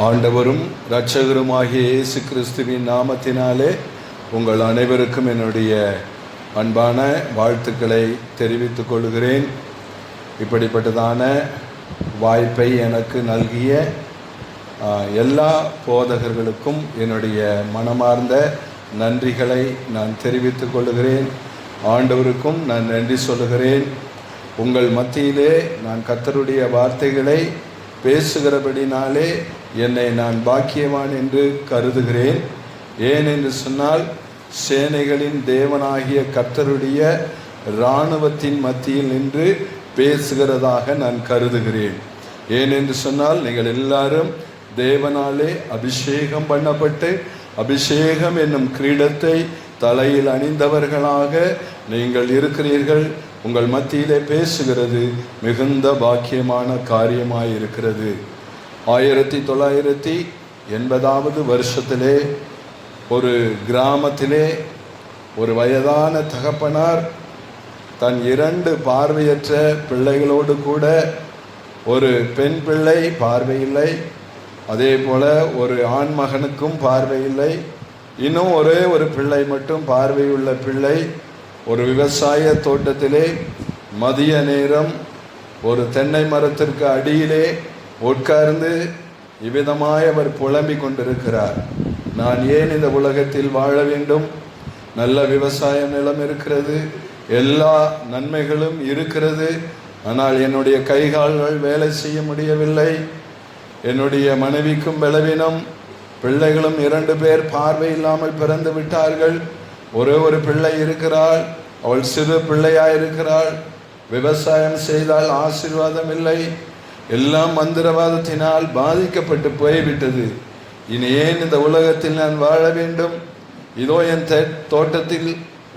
ஆண்டவரும் இரட்சகருமாகிய இயேசு கிறிஸ்துவின் நாமத்தினாலே உங்கள் அனைவருக்கும் என்னுடைய அன்பான வாழ்த்துக்களை தெரிவித்துக் கொள்கிறேன். இப்படிப்பட்டதான வாய்ப்பை எனக்கு நல்கிய எல்லா போதகர்களுக்கும் என்னுடைய மனமார்ந்த நன்றிகளை நான் தெரிவித்துக் கொள்கிறேன். ஆண்டவருக்கும் நான் நன்றி சொல்லுகிறேன். உங்கள் மத்தியிலே நான் கர்த்தருடைய வார்த்தைகளை பேசுகிறபடினாலே என்னை நான் பாக்கியவான் என்று கருதுகிறேன். ஏன் என்று சொன்னால், சேனைகளின் தேவனாகிய கர்த்தருடைய இராணுவத்தின் மத்தியில் நின்று பேசுகிறதாக நான் கருதுகிறேன். ஏன் என்று சொன்னால், நீங்கள் எல்லாரும் தேவனாலே அபிஷேகம் பண்ணப்பட்டு அபிஷேகம் என்னும் கிரீடத்தை தலையில் அணிந்தவர்களாக நீங்கள் இருக்கிறீர்கள். உங்கள் மத்தியிலே பேசுகிறது மிகுந்த பாக்கியமான காரியமாய் இருக்கிறது. 1980 வருஷத்திலே ஒரு கிராமத்திலே ஒரு வயதான தகப்பனார் தன் 2 பார்வையற்ற பிள்ளைகளோடு கூட, ஒரு பெண் பிள்ளை பார்வையில்லை, அதே போல ஒரு ஆண் மகனுக்கும் பார்வையில்லை, இன்னும் ஒரே ஒரு பிள்ளை மட்டும் பார்வையுள்ள பிள்ளை, ஒரு விவசாய தோட்டத்திலே மதிய நேரம் ஒரு தென்னை மரத்திற்கு அடியிலே உட்கார்ந்து இவ்விதமாய் அவர் புலம்பிக் கொண்டிருக்கிறார். நான் ஏன் இந்த உலகத்தில் வாழ வேண்டும்? நல்ல விவசாய நிலம் இருக்கிறது, எல்லா நன்மைகளும் இருக்கிறது, ஆனால் என்னுடைய கைகால்கள் வேலை செய்ய முடியவில்லை. என்னுடைய மனைவிக்கும் பலவீனம், பிள்ளைகளும் 2 பேர் பார்வை இல்லாமல் பிறந்து விட்டார்கள். ஒரே ஒரு பிள்ளை இருக்கிறாள், அவள் சிறு பிள்ளையாயிருக்கிறாள். விவசாயம் செய்தால் ஆசீர்வாதம் இல்லை, எல்லாம் மந்திரவாதத்தினால் பாதிக்கப்பட்டு போய்விட்டது. இனி ஏன் இந்த உலகத்தில் நான் வாழ வேண்டும்? இதோ என் தோட்டத்தில்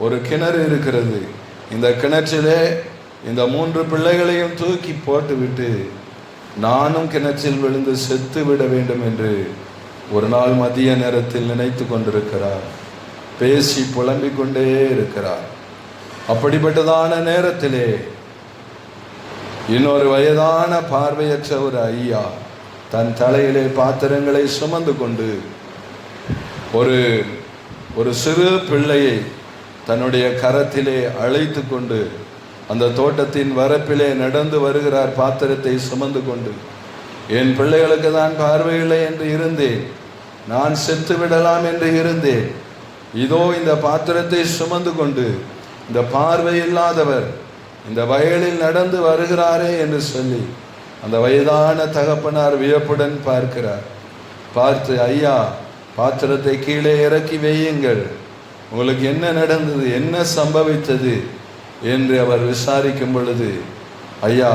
ஒரு கிணறு இருக்கிறது, இந்த கிணற்றிலே இந்த 3 பிள்ளைகளையும் தூக்கி போட்டுவிட்டு நானும் கிணற்றில் விழுந்து செத்து விட வேண்டும் என்று ஒரு நாள் மதிய நேரத்தில் நினைத்து கொண்டிருக்கிறார். பேசி புலம்பிக் கொண்டே இருக்கிறார். அப்படிப்பட்டதான நேரத்திலே இன்னொரு வயதான பார்வையற்ற ஒரு ஐயா தன் தலையிலே பாத்திரங்களை சுமந்து கொண்டு ஒரு சிறு பிள்ளையை தன்னுடைய கரத்திலே அழைத்து கொண்டு அந்த தோட்டத்தின் வரப்பிலே நடந்து வருகிறார். பாத்திரத்தை சுமந்து கொண்டு, என் பிள்ளைகளுக்கு தான் பார்வையில்லை என்று இருந்தேன், நான் செத்து விடலாம் என்று இருந்தேன், இதோ இந்த பாத்திரத்தை சுமந்து கொண்டு இந்த பார்வை இல்லாதவர் இந்த வயலில் நடந்து வருகிறாரே என்று சொல்லி அந்த வயதான தகப்பனார் வியப்புடன் பார்க்கிறார். பார்த்து, ஐயா பாத்திரத்தை கீழே இறக்கி வையுங்கள், உங்களுக்கு என்ன நடந்தது, என்ன சம்பவித்தது என்று அவர் விசாரிக்கும் பொழுது, ஐயா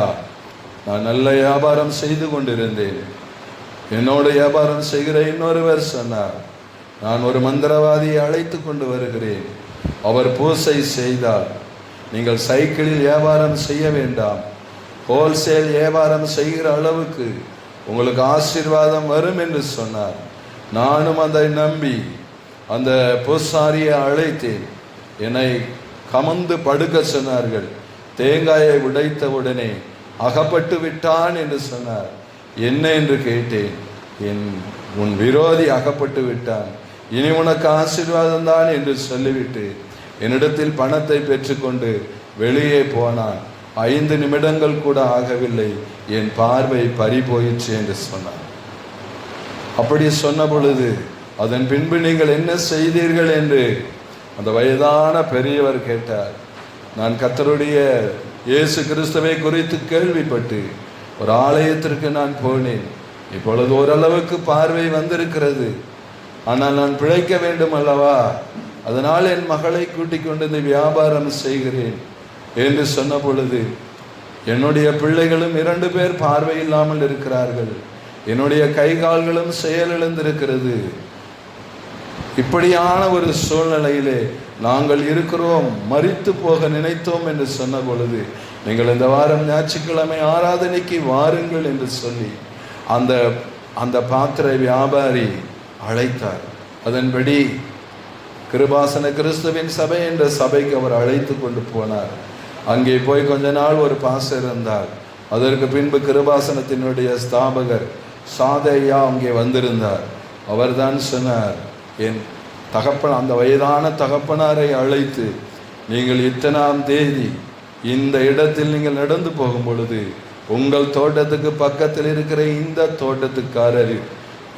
நான் நல்ல வியாபாரம் செய்து கொண்டிருந்தேன், என்னோட வியாபாரம் செய்கிற இன்னொருவர் சொன்னார், நான் ஒரு மந்திரவாதியை அழைத்து கொண்டு வருகிறேன், அவர் பூசை செய்தார், நீங்கள் சைக்கிளில் வியாபாரம் செய்ய வேண்டாம், ஹோல்சேல் வியாபாரம் செய்கிற அளவுக்கு உங்களுக்கு ஆசீர்வாதம் வரும் என்று சொன்னார். நானும் அதை நம்பி அந்த பூசாரியை அழைத்தேன். என்னை கமந்து படுக்க சொன்னார்கள். தேங்காயை உடைத்த உடனே அகப்பட்டு விட்டான் என்று சொன்னார். என்ன என்று கேட்டேன். உன் விரோதி அகப்பட்டு விட்டான், இனி உனக்கு ஆசீர்வாதம் தான் என்று சொல்லிவிட்டு என்னிடத்தில் பணத்தை பெற்றுக்கொண்டு வெளியே போனான். 5 நிமிடங்கள் கூட ஆகவில்லை, என் பார்வை பறி போயிற்று என்று சொன்னார். அப்படி சொன்ன பொழுது, அதன் பின்பு நீங்கள் என்ன செய்தீர்கள் என்று அந்த வயதான பெரியவர் கேட்டார். நான் கர்த்தருடைய இயேசு கிறிஸ்துவை குறித்து கேள்விப்பட்டு ஒரு ஆலயத்திற்கு நான் போனேன். இப்பொழுது ஓரளவுக்கு பார்வை வந்திருக்கிறது, ஆனால் நான் பிழைக்க வேண்டும் அல்லவா, அதனால் என் மகளை கூட்டிக் கொண்டு இந்த வியாபாரம் செய்கிறேன் என்று சொன்ன பொழுது, என்னுடைய பிள்ளைகளும் 2 பேர் பார்வை இல்லாமல் இருக்கிறார்கள், என்னுடைய கைகால்களும் செயலிழந்திருக்கிறது, இப்படியான ஒரு சூழ்நிலையிலே நாங்கள் இருக்கிறோம், மரித்து போக நினைத்தோம் என்று சொன்ன பொழுது, நீங்கள் இந்த வாரம் ஞாயிற்றுக்கிழமை ஆராதனைக்கு வாருங்கள் என்று சொல்லி அந்த பாத்திர வியாபாரி அழைத்தார். அதன்படி கிருபாசன கிறிஸ்துவின் சபை என்ற சபைக்கு அவர் அழைத்து கொண்டு போனார். அங்கே போய் கொஞ்ச நாள் ஒரு பாஸ்டர் இருந்தார். அதற்கு பின்பு கிருபாசனத்தினுடைய ஸ்தாபகர் சாதையா அங்கே வந்திருந்தார். அவர்தான் சொன்னார், என் தகப்பன், அந்த வயதான தகப்பனாரை அழைத்து, நீங்கள் இத்தனாம் தேதி இந்த இடத்தில் நீங்கள் நடந்து போகும் பொழுது உங்கள் தோட்டத்துக்கு பக்கத்தில் இருக்கிற இந்த தோட்டத்துக்காரர்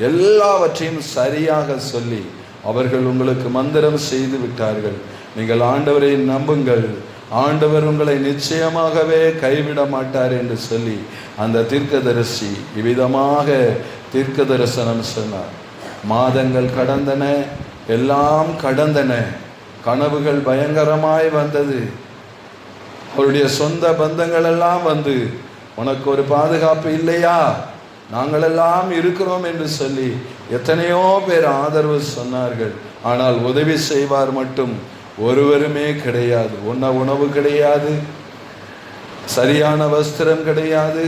எல்லாவற்றையும் சரியாக சொல்லி அவர்கள் உங்களுக்கு மந்திரம் செய்து விட்டார்கள். நீங்கள் ஆண்டவரை நம்புங்கள், ஆண்டவர் உங்களை நிச்சயமாகவே கைவிட மாட்டார் என்று சொல்லி அந்த தீர்க்கதரிசி இவ்விதமாக தீர்க்க தரிசனம் சொன்னார். மாதங்கள் கடந்தன, எல்லாம் கடந்தன. கனவுகள் பயங்கரமாய் வந்தது. அவருடைய சொந்த பந்தங்கள் எல்லாம் வந்து, உனக்கு ஒரு பாதுகாப்பு இல்லையா, நாங்கள் எல்லாம் இருக்கிறோம் என்று சொல்லி எத்தனையோ பேர் ஆதரவு சொன்னார்கள். ஆனால் உதவி செய்வார் மட்டும் ஒருவருமே கிடையாது. உணவு கிடையாது, சரியான வஸ்திரம் கிடையாது,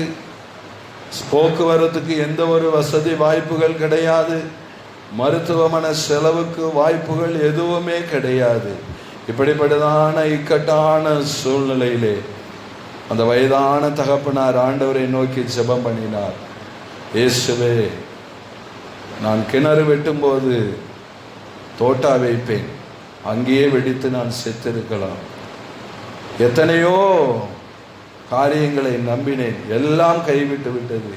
போக்குவரத்துக்கு எந்த ஒரு வசதி வாய்ப்புகள் கிடையாது, மருத்துவமனை செலவுக்கு வாய்ப்புகள் எதுவுமே கிடையாது. இப்படிப்பட்டதான இக்கட்டான சூழ்நிலையிலே அந்த வயதான தகப்பனார் ஆண்டவரை நோக்கி ஜெபம் பண்ணினார். இயேசுவே, நான் கிணறு வெட்டும்போது தோட்டா வைப்பேன், அங்கேயே வெடித்து நான் செத்திருக்கலாம். எத்தனையோ காரியங்களை நம்பினேன், எல்லாம் கைவிட்டு விட்டது.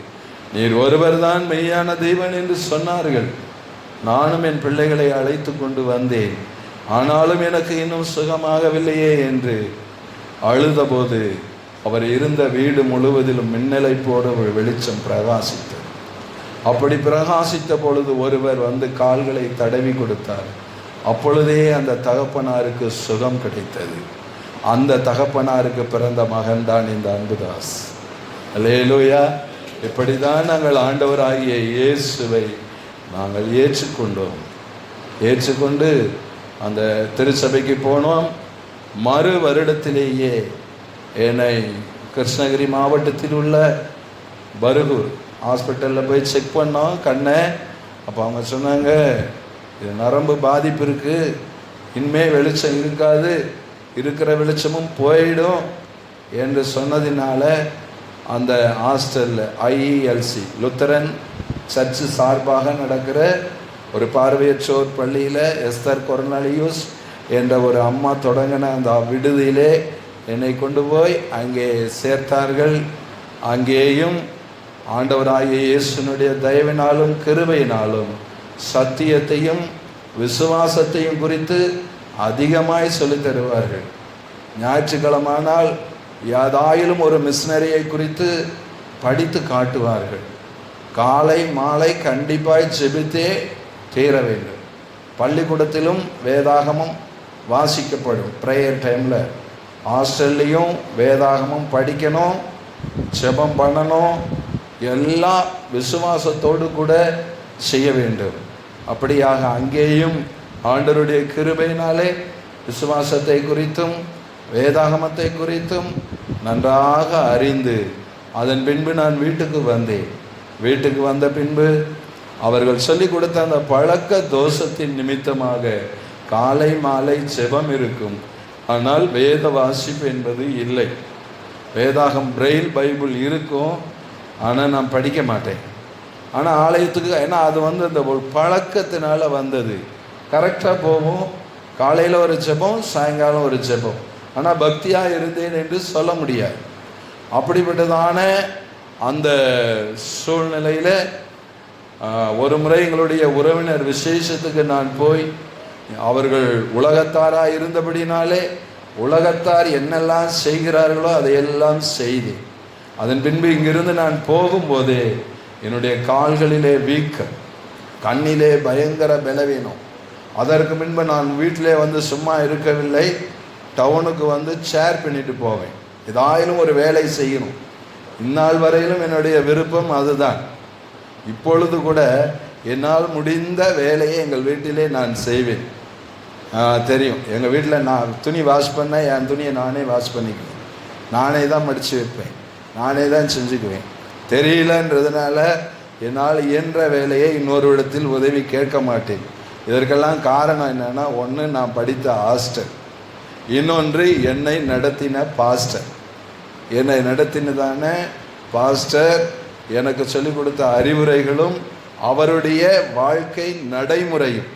நீர் ஒருவர் தான் மெய்யான தெய்வன் என்று சொன்னார்கள். நானும் என் பிள்ளைகளை அழைத்து கொண்டு வந்தேன், ஆனாலும் எனக்கு இன்னும் சுகமாகவில்லையே என்று அழுதபோது அவர் இருந்த வீடு முழுவதிலும் மின்னலை போட வெளிச்சம் பிரகாசித்தது. அப்படி பிரகாசித்த பொழுது ஒருவர் வந்து கால்களை தடவி கொடுத்தார். அப்பொழுதே அந்த தகப்பனாருக்கு சுகம் கிடைத்தது. அந்த தகப்பனாருக்கு பிறந்த மகன்தான் இந்த அன்புதாஸ். அல்லேலூயா. இப்படிதான் நாங்கள் ஆண்டவராகிய இயேசுவை நாங்கள் ஏற்றுக்கொண்டு அந்த திருச்சபைக்கு போனோம். மறு வருடத்திலேயே என்னை கிருஷ்ணகிரி மாவட்டத்தில் உள்ள பருகூர் ஹாஸ்பிட்டலில் போய் செக் பண்ணோம் கண்ணை. அப்போ அவங்க சொன்னாங்க, இது நரம்பு பாதிப்பு இருக்குது, இனிமே வெளிச்சம் இருக்காது, இருக்கிற வெளிச்சமும் போயிடும் என்று சொன்னதினால அந்த ஹாஸ்டலில் IELC லுத்தரன் சர்ச்சு சார்பாக நடக்கிற ஒரு பார்வையற்றோர் பள்ளியில் எஸ்தர் கொர்னலியூஸ் என்ற ஒரு அம்மா தொடங்கின அந்த விடுதியிலே என்னை கொண்டு போய் அங்கே சேர்த்தார்கள். அங்கேயும் ஆண்டவராகிய இயேசுனுடைய தயவினாலும் கிருபையினாலும் சத்தியத்தையும் விசுவாசத்தையும் குறித்து அதிகமாய் சொல்லித் தருவார்கள். ஞாயிற்றுக்கிழமானால் யாதாயிலும் ஒரு மிஷனரியை குறித்து படித்து காட்டுவார்கள். காலை மாலை கண்டிப்பாய் ஜெபித்தே தீர வேண்டும். பள்ளிக்கூடத்திலும் வேதாகமம் வாசிக்கப்படும். ப்ரேயர் டைமில் ஹாஸ்டல்லையும் வேதாகமம் படிக்கணும், ஜெபம் பண்ணணும், எல்லாம் விசுவாசத்தோடு கூட செய்ய வேண்டும். அப்படியாக அங்கேயும் ஆண்டவருடைய கிருபையினாலே விசுவாசத்தை குறித்தும் வேதாகமத்தை குறித்தும் நன்றாக அறிந்து அதன் பின்பு நான் வீட்டுக்கு வந்தேன். வீட்டுக்கு வந்த பின்பு அவர்கள் சொல்லிக் கொடுத்த அந்த பழக்க தோஷத்தின் நிமித்தமாக காலை மாலை ஜெபம் இருக்கும், ஆனால் வேத வாசிப்பு என்பது இல்லை. வேதாகம் பிரெயில் பைபிள் இருக்கும், ஆனால் நான் படிக்க மாட்டேன். ஆனால் ஆலயத்துக்கு, ஏன்னா அது அந்த ஒரு பழக்கத்தினால வந்தது. கரெக்டாக போகும், காலையில் ஒரு ஜெபம், சாயங்காலம் ஒரு ஜெபம், ஆனால் பக்தியாக இருந்தேன் என்று சொல்ல முடியாது. அப்படிப்பட்டதான அந்த சூழ்நிலையில் ஒரு முறை எங்களுடைய உறவினர் விசேஷத்துக்கு நான் போய், அவர்கள் உலகத்தாராக இருந்தபடினாலே உலகத்தார் என்னெல்லாம் செய்கிறார்களோ அதையெல்லாம் செய்தேன். அதன் பின்பு இங்கிருந்து நான் போகும்போதே என்னுடைய கால்களிலே வீக்கம், கண்ணிலே பயங்கர பலவீனம். அதற்கு முன்பு நான் வீட்டிலே சும்மா இருக்கவில்லை, டவுனுக்கு சேர் பண்ணிட்டு போவேன், ஏதாயிலும் ஒரு வேலை செய்யணும். இந்நாள் வரையிலும் என்னுடைய விருப்பம் அதுதான். இப்பொழுது கூட என்னால் முடிந்த வேலையை எங்கள் வீட்டிலே நான் செய்வேன். தெரியும், எங்கள் வீட்டில் நான் துணி வாஷ் பண்ண, என் துணியை நானே வாஷ் பண்ணிக்குவேன், நானே தான் மடித்து வைப்பேன், நானே தான் செஞ்சுக்குவேன். தெரியலன்றதுனால என்னால் இயன்ற வேலையை இன்னொரு இடத்தில் உதவி கேட்க மாட்டேன். இதற்கெல்லாம் காரணம் என்னென்னா, ஒன்று நான் படித்த ஹாஸ்டல், இன்னொன்று என்னை நடத்தின பாஸ்டர். என்னை நடத்தினதான பாஸ்டர் எனக்கு சொல்லிக் கொடுத்த அறிவுரைகளும் அவருடைய வாழ்க்கை நடைமுறையும்,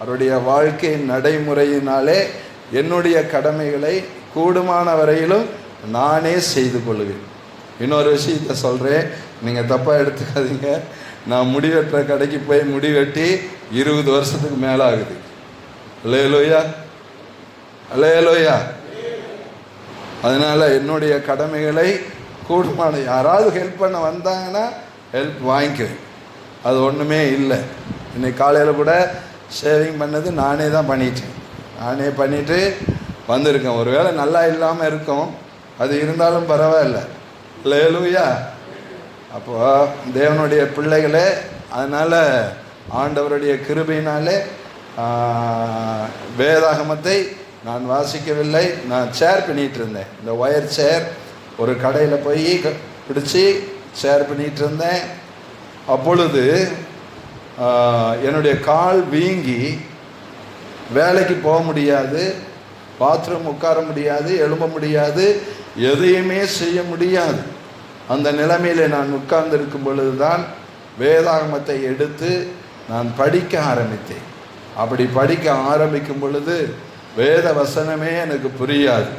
அவருடைய வாழ்க்கை நடைமுறையினாலே என்னுடைய கடமைகளை கூடுமான வரையிலும் நானே செய்து கொள்வேன். இன்னொரு விஷயத்த சொல்கிறேன், நீங்கள் தப்பாக எடுத்துக்காதீங்க. நான் முடிவெட்டுற கடைக்கு போய் முடிவெட்டி 20 வருஷத்துக்கு மேலே ஆகுது. அல்லேலூயா, அல்லேலூயா. அதனால் என்னுடைய கடமைகளை கூடுமான, யாராவது ஹெல்ப் பண்ண வந்தாங்கன்னா ஹெல்ப் வாங்கிக்குவேன். அது ஒன்றுமே இல்லை. இன்னைக்கு காலையில் கூட ஷேவிங் பண்ணது நானே தான் பண்ணிட்டேன். நானே பண்ணிவிட்டு வந்திருக்கேன். ஒரு வேளை நல்லா இல்லாமல் இருக்கும், அது இருந்தாலும் பரவாயில்ல. அல்லேலூயா. அப்போ தேவனுடைய பிள்ளைகளே, அதனால் ஆண்டவருடைய கிருபையினாலே வேதாகமத்தை நான் வாசிக்கவில்லை. நான் சேர் பண்ணிகிட்டு இருந்தேன். இந்த ஒயர் சேர் ஒரு கடையில் போய் பிடிச்சி சேர் பண்ணிகிட்டு இருந்தேன். அப்பொழுது என்னுடைய கால் வீங்கி வேலைக்கு போக முடியாது, பாத்ரூம் உட்கார முடியாது, எழும்ப முடியாது, எதையுமே செய்ய முடியாது. அந்த நிலைமையில் நான் உட்கார்ந்து இருக்கும் பொழுது தான் வேதாகமத்தை எடுத்து நான் படிக்க ஆரம்பித்தேன். அப்படி படிக்க ஆரம்பிக்கும் பொழுது வேத வசனமே எனக்கு புரியாது.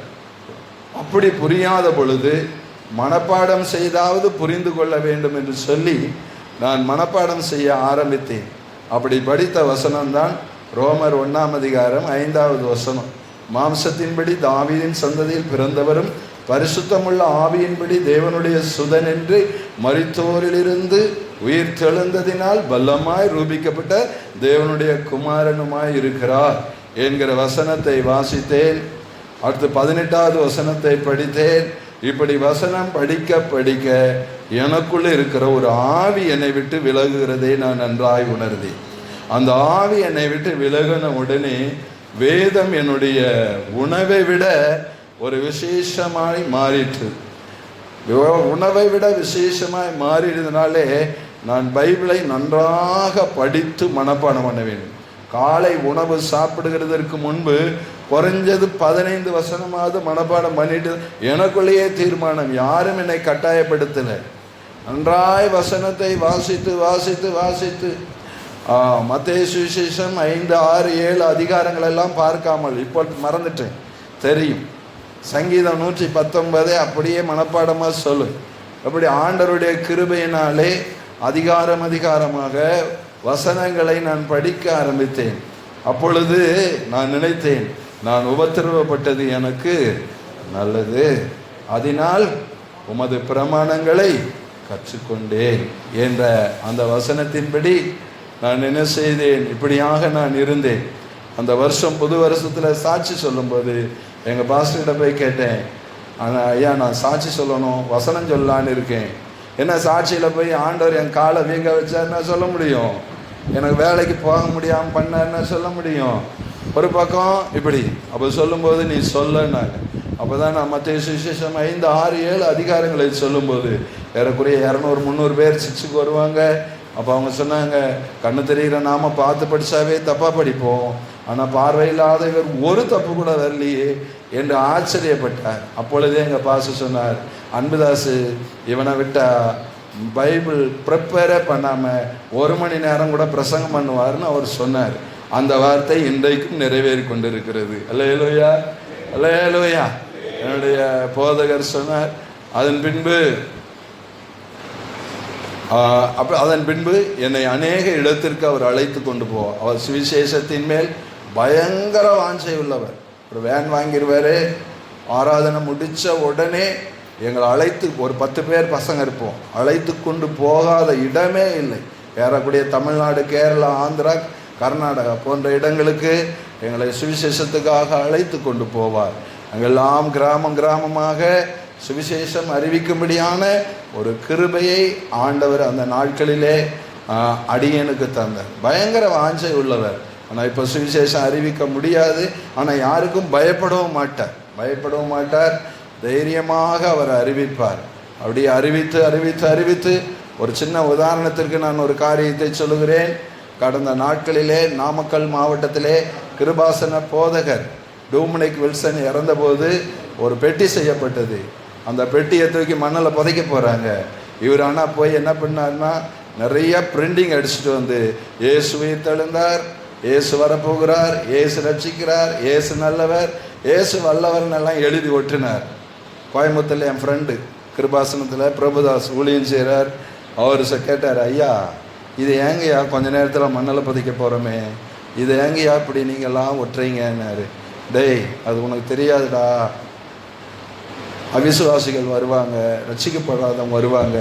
அப்படி புரியாத பொழுது மனப்பாடம் செய்தாவது புரிந்து கொள்ள வேண்டும் என்று சொல்லி நான் மனப்பாடம் செய்ய ஆரம்பித்தேன். அப்படி படித்த வசனம்தான் ரோமர் 1ஆம் அதிகாரம் 5வது வசனம். மாம்சத்தின்படி தாவீதின் சந்ததியில் பிறந்தவரும் பரிசுத்தமுள்ள ஆவியின்படி தேவனுடைய சுதன் என்று மரித்தோரிலிருந்து உயிர் தெழுந்ததினால் பல்லமாய் ரூபிக்கப்பட்ட தேவனுடைய குமாரனுமாய் இருக்கிறார் என்கிற வசனத்தை வாசித்தேன். அடுத்து 18வது வசனத்தை படித்தேன். இப்படி வசனம் படிக்க படிக்க எனக்குள்ள இருக்கிற ஒரு ஆவி என்னை விட்டு விலகுகிறதை நான் நன்றாய் உணர்ந்தேன். அந்த ஆவி என்னை விட்டு விலகின உடனே வேதம் என்னுடைய உணவை விட ஒரு விசேஷமாய் மாறிற்று. உணவை விட விசேஷமாய் மாறிடுறதுனாலே நான் பைபிளை நன்றாக படித்து மனப்பாடம் பண்ண வேண்டும். காலை உணவு சாப்பிடுகிறதற்கு முன்பு குறைஞ்சது 15 வசனமாவது மனப்பாடம் பண்ணிட்டு எனக்குள்ளேயே தீர்மானம். யாரும் என்னை கட்டாயப்படுத்தலை. நன்றாய் வசனத்தை வாசித்து வாசித்து வாசித்து மத்தேயு சுவிசேஷம் 5, 6, 7 அதிகாரங்கள் எல்லாம் பார்க்காமல் இப்போ மறந்துட்டேன், தெரியும். சங்கீதம் 119 அப்படியே மனப்பாடமாக சொல்லு. அப்படி ஆண்டவருடைய கிருபையினாலே அதிகாரமாக வசனங்களை நான் படிக்க ஆரம்பித்தேன். அப்பொழுது நான் நினைத்தேன், நான் உபத்திரவப்பட்டது எனக்கு நல்லது, அதனால் உமது பிரமாணங்களை கற்றுக்கொண்டேன் என்ற அந்த வசனத்தின்படி நான் என்ன செய்தேன், இப்படியாக நான் இருந்தேன். அந்த வருஷம் புது வருஷத்தில் சாட்சி சொல்லும்போது எங்கள் பாஸ்டர்கிட்ட போய் கேட்டேன், ஆனால் ஐயா நான் சாட்சி சொல்லணும், வசனம் சொல்லலான்னு இருக்கேன். என்ன சாட்சியில் போய் ஆண்டவர் என் காலை வீங்க வச்சாருன்னா சொல்ல முடியும், எனக்கு வேலைக்கு போக முடியாமல் பண்ணாருன்னா சொல்ல முடியும். ஒரு பக்கம் இப்படி அப்போ சொல்லும்போது நீ சொல்லனாங்க. அப்போ தான் நான் மத்தேயு சுவிசேஷம் 5, 6, 7 அதிகாரங்களை சொல்லும்போது ஏறக்குறைய 200-300 பேர் சிக்ஸுக்கு வருவாங்க. அப்போ அவங்க சொன்னாங்க, கண்ணு தெரிகிற நாம பார்த்து படித்தாவே தப்பாக படிப்போம், ஆனால் பார்வையில்லாத இவர் ஒரு தப்பு கூட வரலையே என்று ஆச்சரியப்பட்டார். அப்பொழுதே எங்கள் பாஸ்டர் சொன்னார், அன்புதாசு இவனை விட்டா பைபிள் ப்ரிப்பேரே பண்ணாமல் 1 மணி நேரம் கூட பிரசங்கம் பண்ணுவார்னு அவர் சொன்னார். அந்த வார்த்தை இன்றைக்கும் நிறைவேறி கொண்டிருக்கிறது. அல்லேலூயா, அல்லேலூயா. என்னுடைய போதகர் சொன்னார். அதன் பின்பு என்னை அநேக இடத்திற்கு அவர் அழைத்து கொண்டு போவார். அவர் சுவிசேஷத்தின் மேல் பயங்கர வாஞ்சை உள்ளவர். ஒரு வேன் வாங்கிடுவார். ஆராதனை முடித்த உடனே எங்களை அழைத்து, ஒரு 10 பேர் பசங்க இருப்போம், அழைத்து கொண்டு போகாத இடமே இல்லை. ஏறக்கூடிய தமிழ்நாடு, கேரளா, ஆந்திரா, கர்நாடகா போன்ற இடங்களுக்கு எங்களை சுவிசேஷத்துக்காக அழைத்து கொண்டு போவார். அங்கெல்லாம் கிராமமாக சுவிசேஷம் அறிவிக்கும்படியான ஒரு கிருபையை ஆண்டவர் அந்த நாட்களிலே அடியனுக்கு தந்தார். பயங்கர வாஞ்சை உள்ளவர். ஆனால் இப்போ சுவிசேஷம் அறிவிக்க முடியாது. ஆனால் யாருக்கும் பயப்படவும் மாட்டார். தைரியமாக அவர் அறிவிப்பார். அப்படி அறிவித்து ஒரு சின்ன உதாரணத்திற்கு நான் ஒரு காரியத்தை சொல்லுகிறேன். கடந்த நாட்களிலே நாமக்கல் மாவட்டத்திலே கிருபாசன போதகர் டூமினிக் வில்சன் இறந்தபோது ஒரு பெட்டி செய்யப்பட்டது. அந்த பெட்டியை தூக்கி மண்ணில் புதைக்க போகிறாங்க. இவர் ஆனால் போய் என்ன பண்ணார்னா நிறைய பிரிண்டிங் அடிச்சுட்டு வந்து இயேசு உயிர்த்தெழுந்தார், இயேசு வரப்போகிறார், இயேசு ரட்சிக்கிறார், இயேசு நல்லவர், இயேசு வல்லவர்னு எல்லாம் எழுதி ஒட்டினார். கோயம்புத்தூரில் என் ஃப்ரெண்டு கிருபாசனத்தில் பிரபுதாஸ் ஊழியம் செய்கிறார். அவர் கேட்டார், ஐயா இது ஏங்கய்யா கொஞ்ச நேரத்தில் மண்ணில் பதிக்க போகிறோமே, இது ஏங்கய்யா இப்படி நீங்கள்லாம் ஒட்டுறீங்கன்னாரு. டேய் அது உனக்கு தெரியாதுடா, அவிசுவாசிகள் வருவாங்க, ரட்சிக்கப்படாதவங்க வருவாங்க.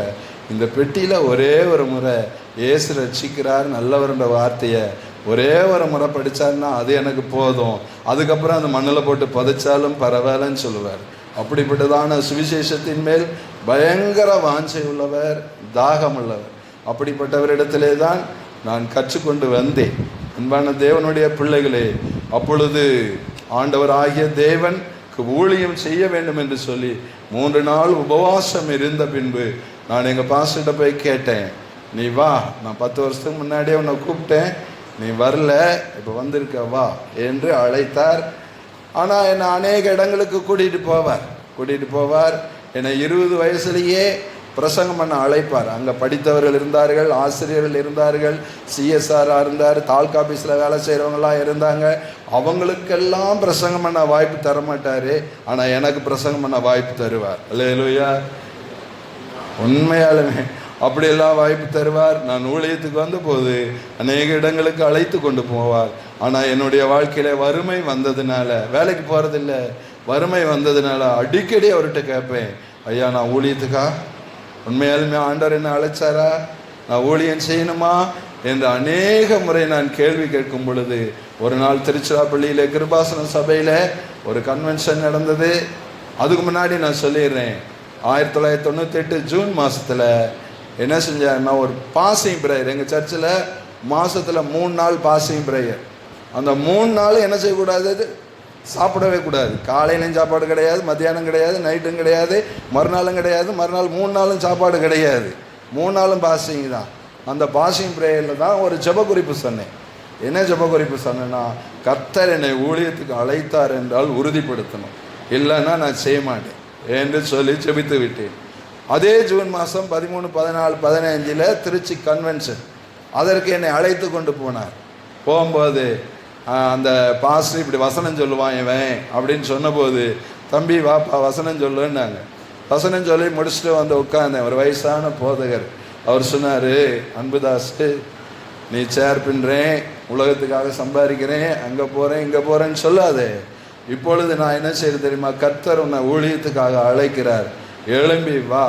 இந்த பெட்டியில் ஒரே ஒரு முறை இயேசு ரட்சிக்கிறார் நல்லவர்ன்ற வார்த்தையை ஒரே ஒரு முறை படித்தாருன்னா அது எனக்கு போதும், அதுக்கப்புறம் அந்த மண்ணில் போட்டு புதைச்சாலும் பரவாயில்லன்னு சொல்லுவார். அப்படிப்பட்டதான சுவிசேஷத்தின் மேல் பயங்கர வாஞ்சை உள்ளவர், தாகம் உள்ளவர். அப்படிப்பட்டவரிடத்திலே தான் நான் கற்றுக்கொண்டு வந்தேன். அன்பான தேவனுடைய பிள்ளைகளே, அப்பொழுது ஆண்டவர் ஆகிய தேவனுக்கு ஊழியம் செய்ய வேண்டும் என்று சொல்லி 3 நாள் உபவாசம் இருந்த பின்பு நான் எங்கள் பாஸ்டர்கிட்ட போய் கேட்டேன், நீ வா, நான் 10 வருஷத்துக்கு முன்னாடியே உன்னை கூப்பிட்டேன், நீ வரல, இப்போ வந்திருக்க வா என்று அழைத்தார். ஆனால் என்னை அநேக இடங்களுக்கு கூட்டிகிட்டு போவார். என்னை 20 வயசுலேயே பிரசங்கம் பண்ண அழைப்பார். அங்கே படித்தவர்கள் இருந்தார்கள், ஆசிரியர்கள் இருந்தார்கள், சிஎஸ்ஆராக இருந்தார், தாலுகா ஆஃபீஸில் வேலை செய்கிறவங்களாம் இருந்தாங்க. அவங்களுக்கெல்லாம் பிரசங்கம் பண்ண வாய்ப்பு தரமாட்டார், ஆனால் எனக்கு பிரசங்கம் பண்ண வாய்ப்பு தருவார். அல்லேலூயா. உண்மையாலுமே அப்படியெல்லாம் வாய்ப்பு தருவார். நான் ஊழியத்துக்கு வந்தபோது அநேக இடங்களுக்கு அழைத்து கொண்டு போவார். ஆனால் என்னுடைய வாழ்க்கையில் வறுமை வந்ததுனால வேலைக்கு போகிறதில்ல, வறுமை வந்ததுனால அடிக்கடி அவர்கிட்ட கேட்பேன், ஐயா நான் ஊழியத்துக்கா, உண்மையாலுமே ஆண்டவர் என்ன அழைச்சாரா, நான் ஊழியம் செய்யணுமா என்று அநேக முறை நான் கேள்வி கேட்கும் பொழுது ஒரு நாள் திருச்சிராப்பள்ளியில் கிருபாசன சபையில் ஒரு கன்வென்ஷன் நடந்தது. அதுக்கு முன்னாடி நான் சொல்லிடுறேன், 1998 ஜூன் மாதத்தில் என்ன செஞ்சாருன்னா ஒரு பாசிங் ப்ரேயர். எங்கள் சர்ச்சில் மாதத்தில் 3 நாள் பாசிங் ப்ரேயர். அந்த 3 நாள் என்ன செய்யக்கூடாது, சாப்பிடவே கூடாது. காலையிலையும் சாப்பாடு கிடையாது, மத்தியானம் கிடையாது, நைட்டும் கிடையாது, மறுநாளும் கிடையாது, மறுநாள் 3 நாளும் சாப்பாடு கிடையாது, 3 நாளும் பாசிங் தான். அந்த பாசிங் ப்ரேயரில் தான் ஒரு ஜெப குறிப்பு சொன்னேன். என்ன ஜெப குறிப்பு சொன்னேன்னா, கர்த்தர் என்னை ஊழியத்துக்கு அழைத்தார் என்றால் உறுதிப்படுத்தணும், இல்லைன்னா நான் செய்ய மாட்டேன் என்று சொல்லி ஜெபித்து விட்டேன். அதே ஜூன் மாதம் 13, 14, 15 திருச்சி கன்வென்ஷன், அதற்கு என்னை அழைத்து கொண்டு போனார். போகும்போது அந்த பாஸ்டர் இப்படி வசனம் சொல்லுவான் இவன் அப்படின்னு சொன்னபோது, தம்பி வாப்பா வசனம் சொல்லுன்னாங்க. வசனம் சொல்லி முடிச்சுட்டு வந்து உட்காந்தேன். ஒரு வயசான போதகர், அவர் சொன்னார், அன்புதாஸ் நீ சேர் பின்றேன், உலகத்துக்காக சம்பாதிக்கிறேன், அங்கே போகிறேன் இங்கே போகிறேன்னு சொல்லாதே, இப்பொழுது நான் என்ன செய்யறது தெரியுமா, கர்த்தர் உன்னை ஊழியத்துக்காக அழைக்கிறார், எழும்பி வா,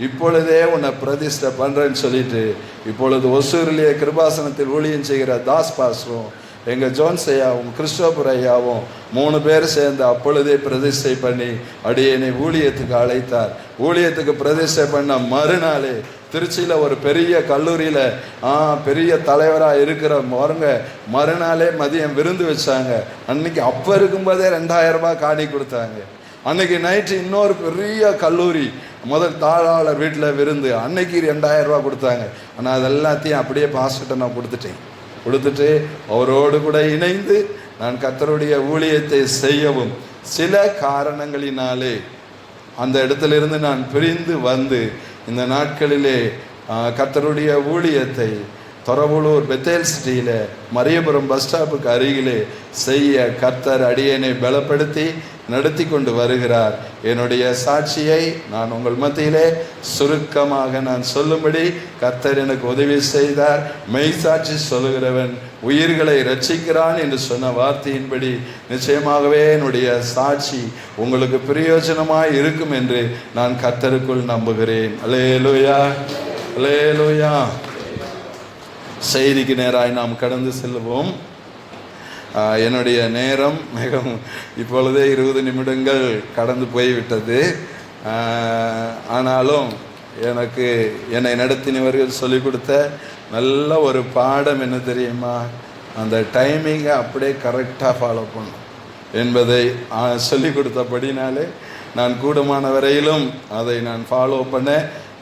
இப்பொழுதே உன்னை பிரதிஷ்டை பண்ணுறேன்னு சொல்லிட்டு, இப்பொழுது ஒசூரிலேயே கிருபாசனத்தில் ஊழியம் செய்கிற தாஸ் பாஸ்டரும் எங்கள் ஜோன்ஸ் ஐயாவும் கிறிஸ்டோபர் ஐயாவும் 3 பேர் சேர்ந்து அப்பொழுதே பிரதிஷ்டை பண்ணி அடியேனை ஊழியத்துக்கு அழைத்தார். ஊழியத்துக்கு பிரதிஷ்டை பண்ண மறுநாளே திருச்சியில் ஒரு பெரிய கல்லூரியில் பெரிய தலைவராக இருக்கிற மறுநாளே மதியம் விருந்து வச்சாங்க. அன்னைக்கு அப்போ இருக்கும்போதே 2000 ரூபாய் காணி கொடுத்தாங்க. அன்னைக்கு நைட்டு இன்னொரு பெரிய கல்லூரி முதல் தாளாளர் வீட்டில் விருந்து, அன்னைக்கு 2000 ரூபா கொடுத்தாங்க. ஆனால் அது எல்லாத்தையும் அப்படியே பாஸ்டர்கிட்ட நான் கொடுத்துட்டு அவரோடு கூட இணைந்து நான் கர்த்தருடைய ஊழியத்தை செய்யவும் சில காரணங்களினாலே அந்த இடத்திலிருந்து நான் பிரிந்து வந்து இந்த நாட்களிலே கர்த்தருடைய ஊழியத்தை தொரவலூர் பெத்தேல் சிட்டியில் மரியபுரம் பஸ் ஸ்டாப்புக்கு அருகிலே செய்ய கர்த்தர் அடியேனை பலப்படுத்தி நடத்தி கொண்டு வருகிறார். என்னுடைய சாட்சியை நான் உங்கள் மத்தியிலே சுருக்கமாக நான் சொல்லும்படி கர்த்தர் எனக்கு உதவி செய்தார். மெய் சாட்சி சொல்லுகிறவன் உயிர்களை ரட்சிக்கிறான் என்று சொன்ன வார்த்தையின்படி நிச்சயமாகவே என்னுடைய சாட்சி உங்களுக்கு பிரயோஜனமாய் இருக்கும் என்று நான் கர்த்தருக்குள் நம்புகிறேன். அல்லேலூயா, அல்லேலூயா. செய்திக்கு நேராய் நாம் கடந்து செல்வோம். என்னுடைய நேரம் மிகவும் இப்பொழுதே 20 நிமிடங்கள் கடந்து போய்விட்டது. ஆனாலும் என்னை நடத்தினவர்கள் சொல்லிக் கொடுத்த நல்ல ஒரு பாடம் என்ன தெரியுமா, அந்த டைமிங்கை அப்படியே கரெக்டாக ஃபாலோ பண்ணும் என்பதை சொல்லிக் கொடுத்தபடினாலே நான் கூடுமான வரையிலும் அதை நான் ஃபாலோ பண்ண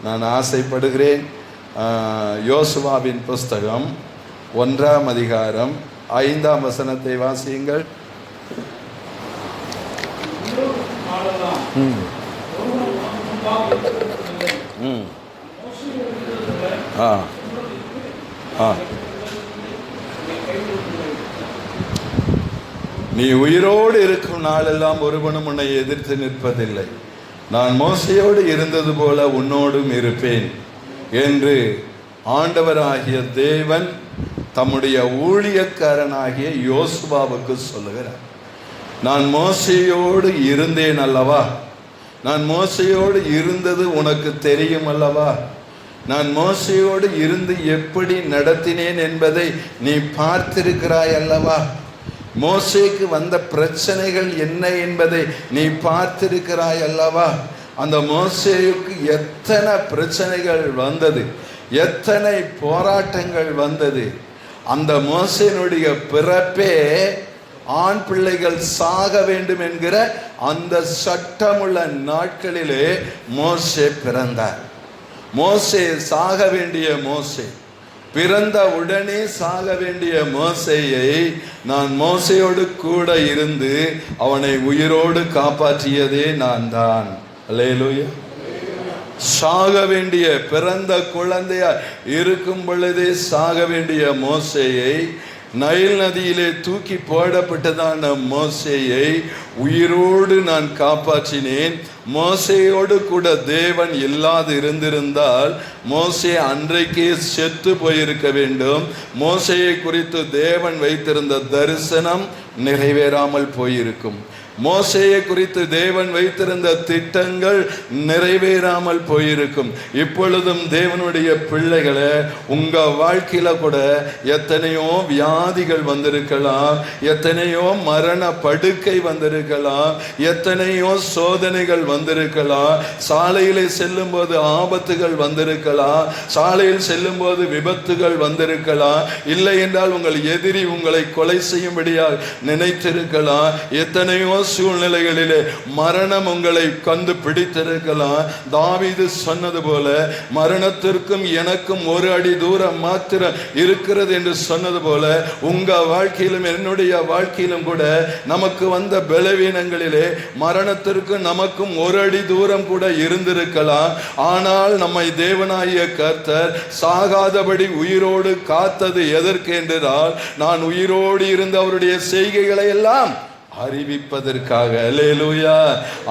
நான் ஆசைப்படுகிறேன். யோசுவாவின் புஸ்தகம் 1ஆம் அதிகாரம் 5ஆம் வசனத்தை வாசியுங்கள். ஆ ஆ நீ உயிரோடு இருக்கும் நாளெல்லாம் ஒருவனும் உன்னை எதிர்த்து நிற்பதில்லை. நான் மோசையோடு இருந்தது போல உன்னோடும் இருப்பேன் என்று ஆண்டவராகிய தேவன் தம்முடைய ஊழியக்காரனாகிய யோசுவாவுக்கு சொல்லுகிறார். நான் மோசையோடு இருந்தேன் அல்லவா, நான் மோசையோடு இருந்தது உனக்கு தெரியும் அல்லவா, நான் மோசையோடு இருந்து எப்படி நடத்தினேன் என்பதை நீ பார்த்திருக்கிறாய் அல்லவா, மோசேக்கு வந்த பிரச்சனைகள் என்ன என்பதை நீ பார்த்திருக்கிறாய் அல்லவா. அந்த மோசேக்கு எத்தனை பிரச்சனைகள் வந்தது, எத்தனை போராட்டங்கள் வந்தது. அந்த மோசேனுடைய பிறப்பே ஆண் பிள்ளைகள் சாக வேண்டும் என்கிற அந்த சட்டமுள்ள நாட்களிலே மோசே பிறந்தார். மோசே சாக வேண்டிய மோசே, பிறந்த உடனே சாக வேண்டிய மோசேயை நான் மோசையோடு கூட இருந்து அவனை உயிரோடு காப்பாற்றியதே நான் தான். அல்லேலூயா. சாக வேண்டிய, பிறந்த குழந்தையா இருக்கும் பொழுதே சாக வேண்டிய மோசேயை, நைல் நதியிலே தூக்கி போடப்பட்டதான மோசேயை உயிரோடு நான் காப்பாற்றினேன். மோசேயோடு கூட தேவன் இல்லாது இருந்திருந்தால் மோசே அன்றைக்கே செத்து போயிருக்க வேண்டும். மோசேயை குறித்து தேவன் வைத்திருந்த தரிசனம் நிறைவேறாமல் போயிருக்கும். மோசேயை குறித்து தேவன் வைத்திருந்த திட்டங்கள் நிறைவேறாமல் போயிருக்கும். இப்பொழுதும் தேவனுடைய பிள்ளைகளை, உங்க வாழ்க்கையில கூட எத்தனையோ வியாதிகள் வந்திருக்கலாம், எத்தனையோ மரண படுக்கை வந்திருக்கலாம், எத்தனையோ சோதனைகள் வந்திருக்கலாம், சாலையிலே செல்லும் போது ஆபத்துகள் வந்திருக்கலாம், சாலையில் செல்லும் போது விபத்துகள் வந்திருக்கலாம், இல்லை என்றால் உங்கள் எதிரி உங்களை கொலை செய்யும்படியாக நினைத்திருக்கலாம், எத்தனையோ சூழ்நிலைகளிலே மரணம் உங்களை கண்டு பிடித்திருக்கலாம். தாவீது சொன்னது போல மரணத்திற்கும் எனக்கும் ஒரு அடி தூரம் மாத்திரம் இருக்கிறது என்று சொன்னது போல உங்க வாழ்க்கையிலும் என்னுடைய வாழ்க்கையிலும் கூட நமக்கு வந்த பலவீனங்களிலே மரணத்திற்கும் நமக்கும் ஒரு அடி தூரம் கூட இருந்திருக்கலாம். ஆனால் நம்மை தேவனாகிய கர்த்தர் சாகாதபடி உயிரோடு காத்தது எதற்கு என்றால், நான் உயிரோடு இருந்த அவருடைய செய்கைகளை எல்லாம் அறிவிப்பதற்காக. அல்லேலூயா.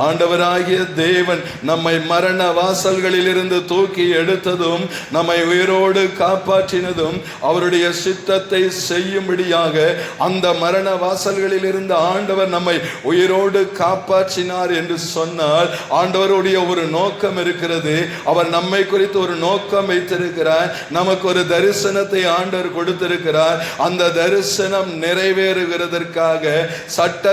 ஆண்டவராகிய தேவன் நம்மை மரண வாசல்களில் இருந்து தூக்கி எடுத்ததும், நம்மை உயிரோடு காப்பாற்றினதும் அவருடைய சித்தத்தை செய்யும்படியாக அந்த மரண வாசல்களில் இருந்து ஆண்டவர் நம்மை உயிரோடு காப்பாற்றினார் என்று சொன்னால் ஆண்டவருடைய ஒரு நோக்கம் இருக்கிறது. அவர் நம்மை குறித்து ஒரு நோக்கம் வைத்திருக்கிறார். நமக்கு ஒரு தரிசனத்தை ஆண்டவர் கொடுத்திருக்கிறார். அந்த தரிசனம் நிறைவேறுகிறதற்காக சட்ட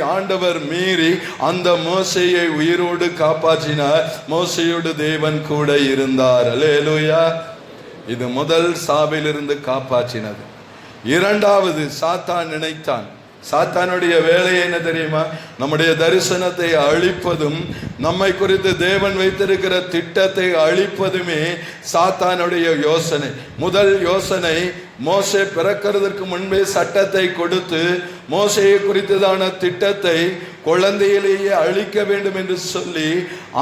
ஆண்டவர் மீறி அந்த மோசேயை உயிரோடு காப்பாற்றினார். மோசேயோடு தேவன் கூட இருந்தார். அல்லேலூயா. இது முதல் சாவிலிருந்து காப்பாற்றினது. இரண்டாவது, சாத்தான் நினைத்தான். சாத்தானுடைய வேலை என்ன தெரியுமா? நம்முடைய தரிசனத்தை அழிப்பதும், நம்மை குறித்து தேவன் வைத்திருக்கிற திட்டத்தை அழிப்பதுமே சாத்தானுடைய யோசனை. முதல் யோசனை, மோசே பிறக்கிறதற்கு முன்பே சட்டத்தை கொடுத்து மோசேயை குறித்ததான திட்டத்தை குழந்தையிலேயே அழிக்க வேண்டும் என்று சொல்லி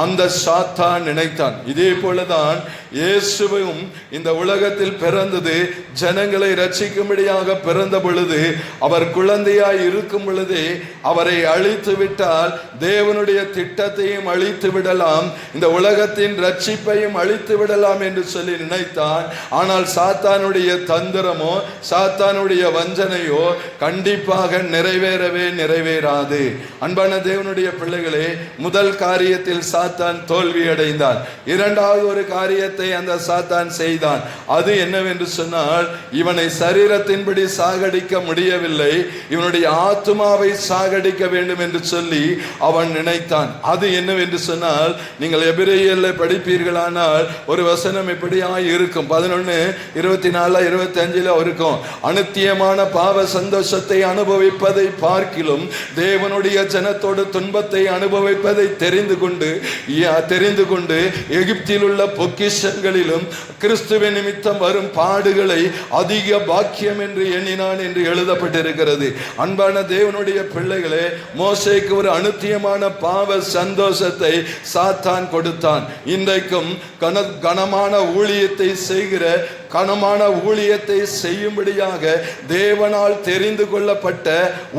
அந்த சாத்தான் நினைத்தான். இதே போலதான் இயேசுவும் இந்த உலகத்தில் பிறந்தது ஜனங்களை ரட்சிக்கும்படியாக பிறந்த பொழுது, அவர் குழந்தையாய் இருக்கும் பொழுதே அவரை அழித்து விட்டால் தேவனுடைய திட்டத்தையும் அழித்து விடலாம், இந்த உலகத்தின் ரட்சிப்பையும் அழித்து விடலாம் என்று சொல்லி நினைத்தான். ஆனால் சாத்தானுடைய தந்திரமோ சாத்தானுடைய வஞ்சனையோ கண்டிப்பாக நிறைவேறவே நிறைவேறாது. அன்பான தேவனுடைய பிள்ளைகளே, முதல் காரியத்தில் சாத்தான் தோல்வி அடைந்தான். இரண்டாவது ஒரு காரியத்தை அந்த சாத்தான் செய்தான். அது என்னவென்று சொன்னால், இவனை சரீரத்தின்படி சாகடிக்க முடியவில்லை, இவனுடைய ஆத்துமாவை சாகடிக்க வேண்டும் என்று சொல்லி அவன் நினைத்தான். அது என்னவென்று சொன்னால், நீங்கள் எபிரேயர்ல படிப்பீர்களானால் ஒரு வசனம் இப்படியா இருக்கும். 11:24, 25 மெசேஜில் இருக்கும். அநித்தியமான பாவ சந்தோஷத்தை அனுபவிப்பதை பார்க்கிலும் தேவனுடைய ஜனத்தோடு துன்பத்தை அனுபவிப்பதை தெரிந்து கொண்டு எகிப்தில் உள்ள பொக்கிஷங்களிலும் கிறிஸ்துவின் நிமித்தம் வரும் பாடுகளை அதிக பாக்கியம் என்று எண்ணினான் என்று எழுதப்பட்டிருக்கிறது. அன்பான தேவனுடைய பிள்ளைகளே, மோசேக்கு ஒரு அநித்தியமான பாவ சந்தோஷத்தை சாத்தான் கொடுத்தான். இன்றைக்கும் கனமான ஊழியத்தை செய்கிற கனமான ஊழியத்தை செய்யும்படியாக தேவனால் தெரிந்து கொள்ளப்பட்ட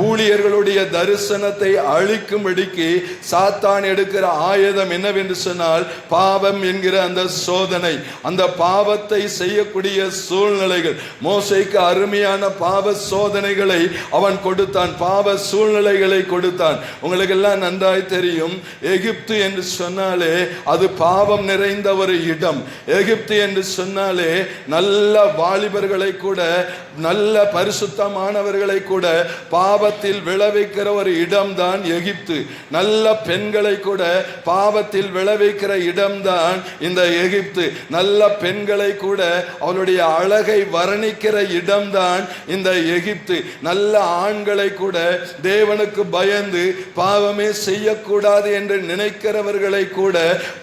ஊழியர்களுடைய தரிசனத்தை அழிக்கும்படிக்கு சாத்தான் எடுக்கிற ஆயுதம் என்னவென்று சொன்னால் பாவம் என்கிற அந்த சோதனை, அந்த பாவத்தை செய்யக்கூடிய சூழ்நிலைகள். மோசேக்கு அருமையான பாவ சோதனைகளை அவன் கொடுத்தான், பாவ சூழ்நிலைகளை கொடுத்தான். உங்களுக்கு எல்லாம் நன்றாய் தெரியும், எகிப்து என்று சொன்னாலே அது பாவம் நிறைந்த ஒரு இடம். எகிப்து என்று சொன்னாலே நல்ல வாலிபர்களை கூட, நல்ல பரிசுத்தமானவர்களை கூட பாவத்தில் விளைவிக்கிற ஒரு இடம்தான் எகிப்து. நல்ல பெண்களை கூட பாவத்தில் விளைவிக்கிற இடம்தான் இந்த எகிப்து. நல்ல பெண்களை கூட அவளுடைய அழகை வர்ணிக்கிற இடம்தான் இந்த எகிப்து. நல்ல ஆண்களை கூட தேவனுக்கு பயந்து பாவமே செய்யக்கூடாது என்று நினைக்கிறவர்களை கூட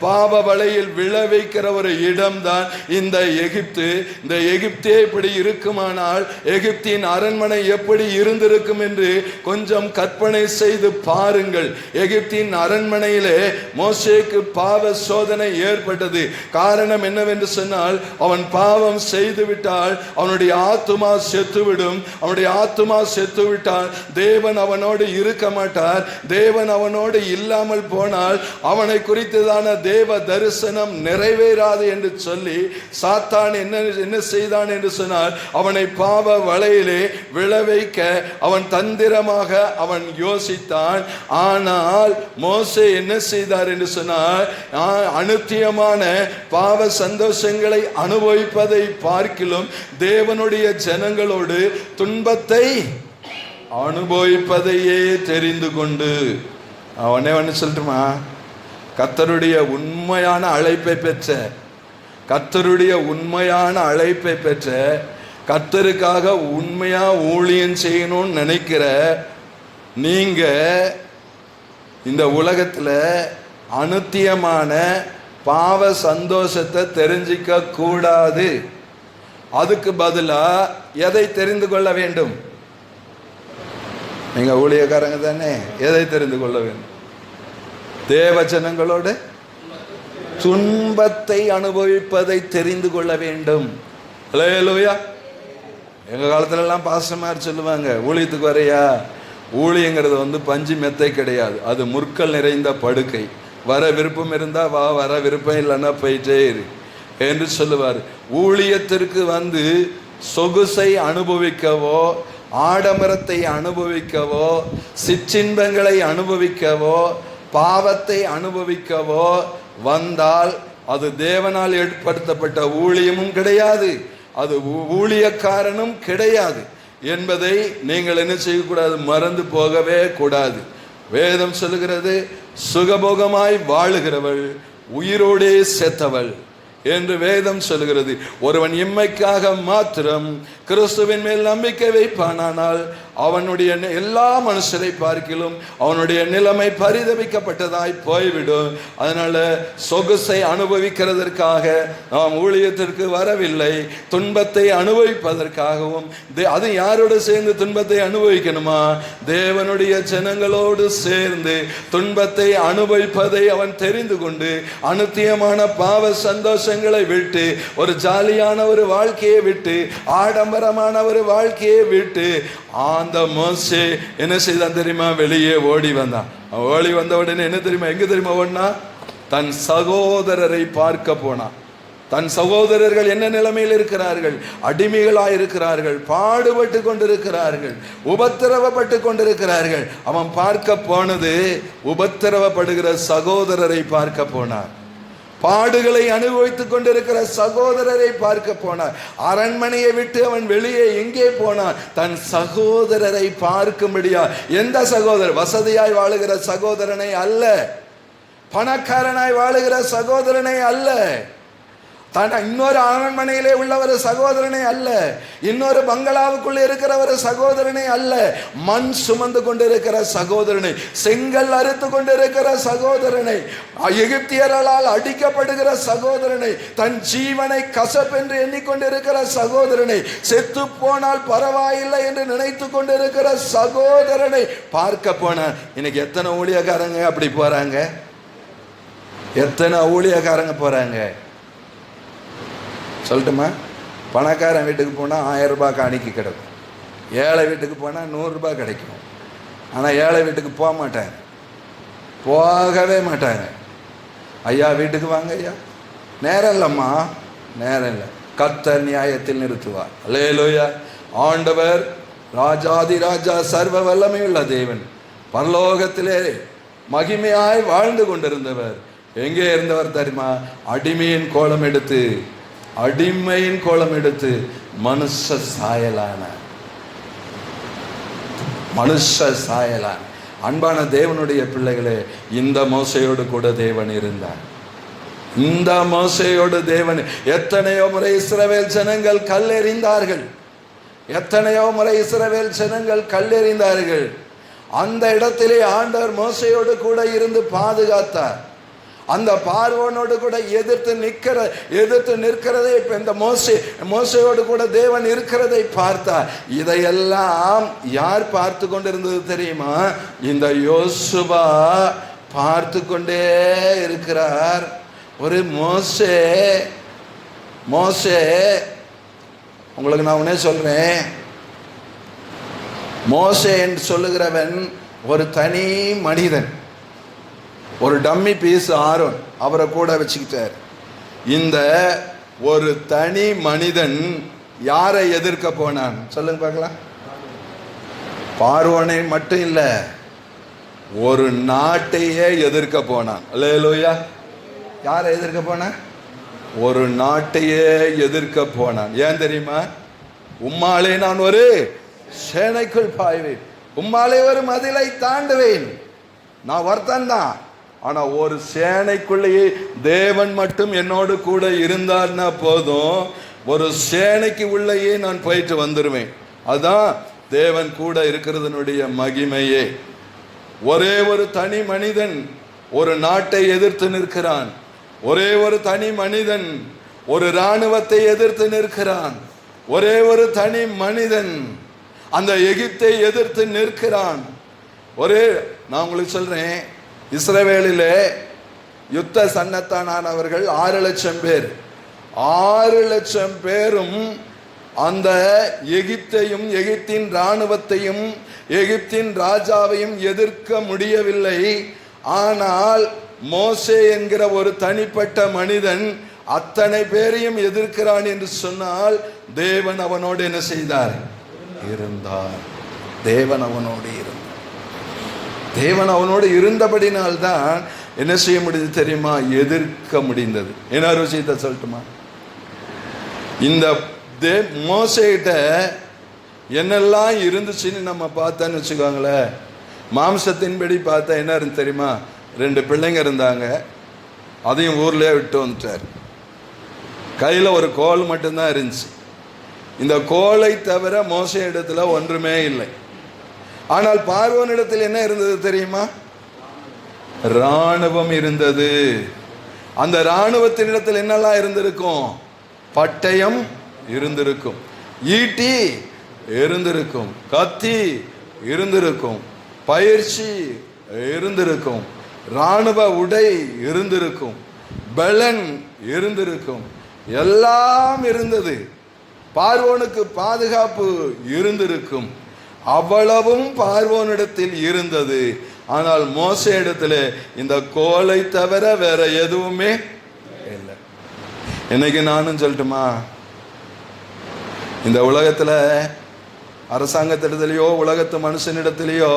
பாவ வலையில் விளைவிக்கிற ஒரு இடம்தான் இந்த எகிப்து. இந்த எகிப்தே இப்படி இருக்குமானால் எகிப்தின் அரண்மனை எப்படி இருந்திருக்கும் என்று கொஞ்சம் கற்பனை செய்து பாருங்கள். எகிப்தின் அரண்மனையிலே மோசேக்கு பாவ சோதனை ஏற்பட்டது. காரணம் என்னவென்று சொன்னால், அவன் பாவம் செய்து விட்டால் அவனுடைய ஆத்துமா செத்துவிடும். அவனுடைய ஆத்துமா செத்துவிட்டால் தேவன் அவனோடு இருக்க மாட்டார். தேவன் அவனோடு இல்லாமல் போனால் அவனை குறித்ததான தேவ தரிசனம் நிறைவேறாது என்று சொல்லி சாத்தான் என்ன செய்தான் என்று சொன்னால், அவனை பாவ வலையிலே விளைவிக்க அவன் தந்திரமாக அவன் யோசித்தான். ஆனால் மோசே என்ன செய்தார் என்று சொன்னால், அநித்தியமான பாவ சந்தோஷங்களை அனுபவிப்பதை பார்க்கிலும் தேவனுடைய ஜனங்களோடு துன்பத்தை அனுபவிப்பதையே தெரிந்து கொண்டு, அவனே சொல்லட்டுமா, கர்த்தருடைய உண்மையான அழைப்பை பெற்ற, கர்த்தருடைய உண்மையான அழைப்பை பெற்ற, கர்த்தருக்காக உண்மையா ஊழியம் செய்யணும்னு நினைக்கிற நீங்க இந்த உலகத்துல அநித்தியமான பாவ சந்தோஷத்தை தெரிஞ்சிக்க கூடாது. அதுக்கு பதிலா எதை தெரிந்து கொள்ள வேண்டும்? நீங்க ஊழியக்காரங்க தானே, எதை தெரிந்து கொள்ள வேண்டும்? தேவஜனங்களோடு துன்பத்தை அனுபவிப்பதை தெரிந்து கொள்ள வேண்டும். ஹல்லேலூயா. எங்க காலத்துல எல்லாம் பாஸ்டர்மார் சொல்லுவாங்க, ஊழியத்துக்கு வரையா, ஊழியங்கிறது பஞ்சு மெத்தை கிடையாது, அது முற்கள் நிறைந்த படுக்கை. வர விருப்பம் இருந்தா வா, வர விருப்பம் இல்லைன்னா போயிட்டே இரு என்று சொல்லுவார். ஊழியத்திற்கு சொகுசை அனுபவிக்கவோ, ஆடம்பரத்தை அனுபவிக்கவோ, சிற்றின்பங்களை அனுபவிக்கவோ, பாவத்தை அனுபவிக்கவோ வந்தால் அது தேவனால் ஏற்படுத்தப்பட்ட ஊழியமும் கிடையாது, அது ஊழியக்காரனும் கிடையாது என்பதை நீங்கள் என்ன செய்யக்கூடாது? மறந்து போகவே கூடாது. வேதம் சொல்லுகிறது, சுகபோகமாய் வாழுகிறவள் உயிரோடே செத்தவள் என்று வேதம் சொல்லுகிறது. ஒருவன் இம்மைக்காக மாத்திரம் கிறிஸ்துவின் மேல் நம்பிக்கை வைப்பானால் அவனுடைய எல்லா மனுஷரை பார்க்கிலும் அவனுடைய நிலைமை பரிதபிக்கப்பட்டதாய் போய்விடும். அதனால சொகுசை அனுபவிக்கிறதற்காக நாம் ஊழியத்திற்கு வரவில்லை, துன்பத்தை அனுபவிப்பதற்காகவும். அது யாரோடு சேர்ந்து துன்பத்தை அனுபவிக்கணுமா? தேவனுடைய ஜனங்களோடு சேர்ந்து துன்பத்தை அனுபவிப்பதை அவன் தெரிந்து கொண்டு அநித்தியமான பாவ சந்தோஷங்களை விட்டு, ஒரு ஜாலியான ஒரு வாழ்க்கையை விட்டு, ஆடம்பரமான ஒரு வாழ்க்கையை விட்டு, அந்த மோசே என்ன செய்தான் தெரியுமா? வெளியே ஓடி வந்தான். ஓடி வந்த உடனே என்ன தெரியுமா, எங்க தெரியுமா ஓடினா? தன் சகோதரரை பார்க்க போனான். தன் சகோதரர்கள் என்ன நிலைமையில் இருக்கிறார்கள்? அடிமைகளாய் இருக்கிறார்கள், பாடுபட்டு கொண்டிருக்கிறார்கள், உபத்திரவப்பட்டு கொண்டிருக்கிறார்கள். அவன் பார்க்க போனது உபத்திரவப்படுகிற சகோதரரை பார்க்க போனார். பாடுகளை அனுபவித்துக் கொண்டிருக்கிற சகோதரரை பார்க்க போனார். அரண்மனையை விட்டு அவன் வெளியே எங்கே போனான்? தன் சகோதரரை பார்க்கும்படியா. எந்த சகோதரர்? வசதியாய் வாழுகிற சகோதரனை அல்ல, பணக்காரனாய் வாழுகிற சகோதரனை அல்ல, இன்னொரு அரண்மனையிலே உள்ள ஒரு சகோதரனை அல்ல, இன்னொரு பங்களாவுக்குள்ள இருக்கிற ஒரு சகோதரனை அல்ல, மண் சுமந்து கொண்டிருக்கிற சகோதரனை, செங்கல் அறுத்து கொண்டிருக்கிற சகோதரனை, எகிப்தியர்களால் அடிக்கப்படுகிற சகோதரனை, தன் ஜீவனை கசப்பென்று எண்ணிக்கொண்டிருக்கிற சகோதரனை, செத்து போனால் பரவாயில்லை என்று நினைத்து கொண்டிருக்கிற சகோதரனை பார்க்க போன. இன்னைக்கு எத்தனை ஊழியக்காரங்க அப்படி போறாங்க? எத்தனை ஊழியக்காரங்க போறாங்க சொல்லட்டுமா? பணக்காரன் வீட்டுக்கு போனால் 1000 ரூபாய் காணிக்கை கிடைக்கும், ஏழை வீட்டுக்கு போனால் 100 ரூபாய் கிடைக்கும். ஆனால் ஏழை வீட்டுக்கு போக மாட்டாங்க, போகவே மாட்டாங்க. ஐயா வீட்டுக்கு வாங்க ஐயா, நேரம் இல்லைம்மா, நேரம் இல்லை. கர்த்தர் நியாயத்தில் நிறுத்துவார். அல்லேலூயா. ஆண்டவர் ராஜாதி ராஜா, சர்வ வல்லமையுள்ள தேவன், பரலோகத்திலே மகிமையாய் வாழ்ந்து கொண்டிருந்தவர் எங்கே இருந்தவர் தெரியுமா? அடிமையின் கோலம் எடுத்து, அடிமையின் கோலம் எடுத்து மனுஷ சாயலான, மனுஷ சாயலான. அன்பான தேவனுடைய பிள்ளைகளே, இந்த மோசையோடு கூட தேவன் இருந்தார். இந்த மோசையோடு தேவன். எத்தனையோ முறை இஸ்ரவேல் ஜனங்கள் கல்லெறிந்தார்கள், எத்தனையோ முறை இஸ்ரவேல் ஜனங்கள் கல்லெறிந்தார்கள். அந்த இடத்திலே ஆண்டவர் மோசையோடு கூட இருந்து பாதுகாத்தார். அந்த பார்வோனோடு கூட எதிர்த்து நிற்கிறதை இந்த மோசையோடு கூட தேவன் இருக்கிறதை பார்த்தார். இதையெல்லாம் யார் பார்த்து கொண்டிருந்தது தெரியுமா? இந்த யோசுவா பார்த்து கொண்டே இருக்கிறார். ஒரு மோசே உங்களுக்கு நான் உடனே சொல்றேன், மோசே என்று சொல்லுகிறவன் ஒரு தனி மனிதன், ஒரு டம்மி பீஸ் ஆரோன் அவரை கூட வச்சுக்கிட்டார். இந்த ஒரு தனி மனிதன் யாரை எதிர்க்க போனான் சொல்லுங்க பார்க்கலாம்? பார்வோனை மட்டும் இல்ல, ஒரு நாட்டையே எதிர்க்க போனான். அல்லேலூயா. யாரை எதிர்க்க போனான்? ஒரு நாட்டையே எதிர்க்க போனான். ஏன் தெரியுமா? உம்மாலே நான் ஒரு சேனைக்குள் பாய்வேன், உம்மாலே ஒரு மதிலை தாண்டுவேன். நான் ஒருத்தன் தான், ஆனா ஒரு சேனைக்குள்ளேயே தேவன் மட்டும் என்னோடு கூட இருந்தார்னா போதும், ஒரு சேனைக்கு உள்ளேயே நான் போயிட்டு வந்துருவேன். அதான் தேவன் கூட இருக்கிறதனுடைய மகிமையே. ஒரே ஒரு தனி மனிதன் ஒரு நாட்டை எதிர்த்து நிற்கிறான். ஒரே ஒரு தனி மனிதன் ஒரு இராணுவத்தை எதிர்த்து நிற்கிறான். ஒரே ஒரு தனி மனிதன் அந்த எகிப்தை எதிர்த்து நிற்கிறான். நான் உங்களுக்கு சொல்றேன், இஸ்ரவேலிலே யுத்த சன்னத்தானவர்கள் 6 லட்சம் பேர். 6 லட்சம் பேரும் அந்த எகிப்தையும் எகிப்தின் இராணுவத்தையும் எகிப்தின் ராஜாவையும் எதிர்க்க முடியவில்லை. ஆனால் மோசே என்கிற ஒரு தனிப்பட்ட மனிதன் அத்தனை பேரையும் எதிர்க்கிறான் என்று சொன்னால் தேவன் அவனோடு என்ன செய்தார்? இருந்தார். தேவன் அவனோடு இருந்தார். தேவன் அவனோடு இருந்தபடினால்தான் என்ன செய்ய முடியுது தெரியுமா? எதிர்க்க முடிந்தது. என்ன விஷயத்தை சொல்லட்டுமா? இந்த மோசேகிட்ட என்னெல்லாம் இருந்துச்சுன்னு நம்ம பார்த்தோன்னு வச்சுக்கோங்களேன். மாம்சத்தின்படி பார்த்தா என்ன இருந்து தெரியுமா? 2 பிள்ளைங்க இருந்தாங்க, அதையும் ஊர்லயே விட்டு வந்துட்டார். கையில் ஒரு கோல் மட்டும்தான் இருந்துச்சு. இந்த கோலை தவிர மோசே இடத்துல ஒன்றுமே இல்லை. ஆனால் பார்வோன் இடத்தில் என்ன இருந்தது தெரியுமா? இராணுவம் இருந்தது. அந்த இராணுவத்தினிடத்தில் என்னெல்லாம் இருந்திருக்கும்? பட்டயம் இருந்திருக்கும், ஈட்டி இருந்திருக்கும், கத்தி இருந்திருக்கும், பயிற்சி இருந்திருக்கும், இராணுவ உடை இருந்திருக்கும், பலன் இருந்திருக்கும், எல்லாம் இருந்தது. பார்வோனுக்கு பாதுகாப்பு இருந்திருக்கும். அவ்வளவும் பார்வோனிடத்தில் இருந்தது. ஆனால் மோசே இடத்துல இந்த கோலை தவிர வேற எதுவுமே இல்லை. இன்னைக்கு நானும் சொல்லட்டுமா, இந்த உலகத்துல அரசாங்கத்திடத்திலேயோ உலகத்து மனுஷனிடத்திலேயோ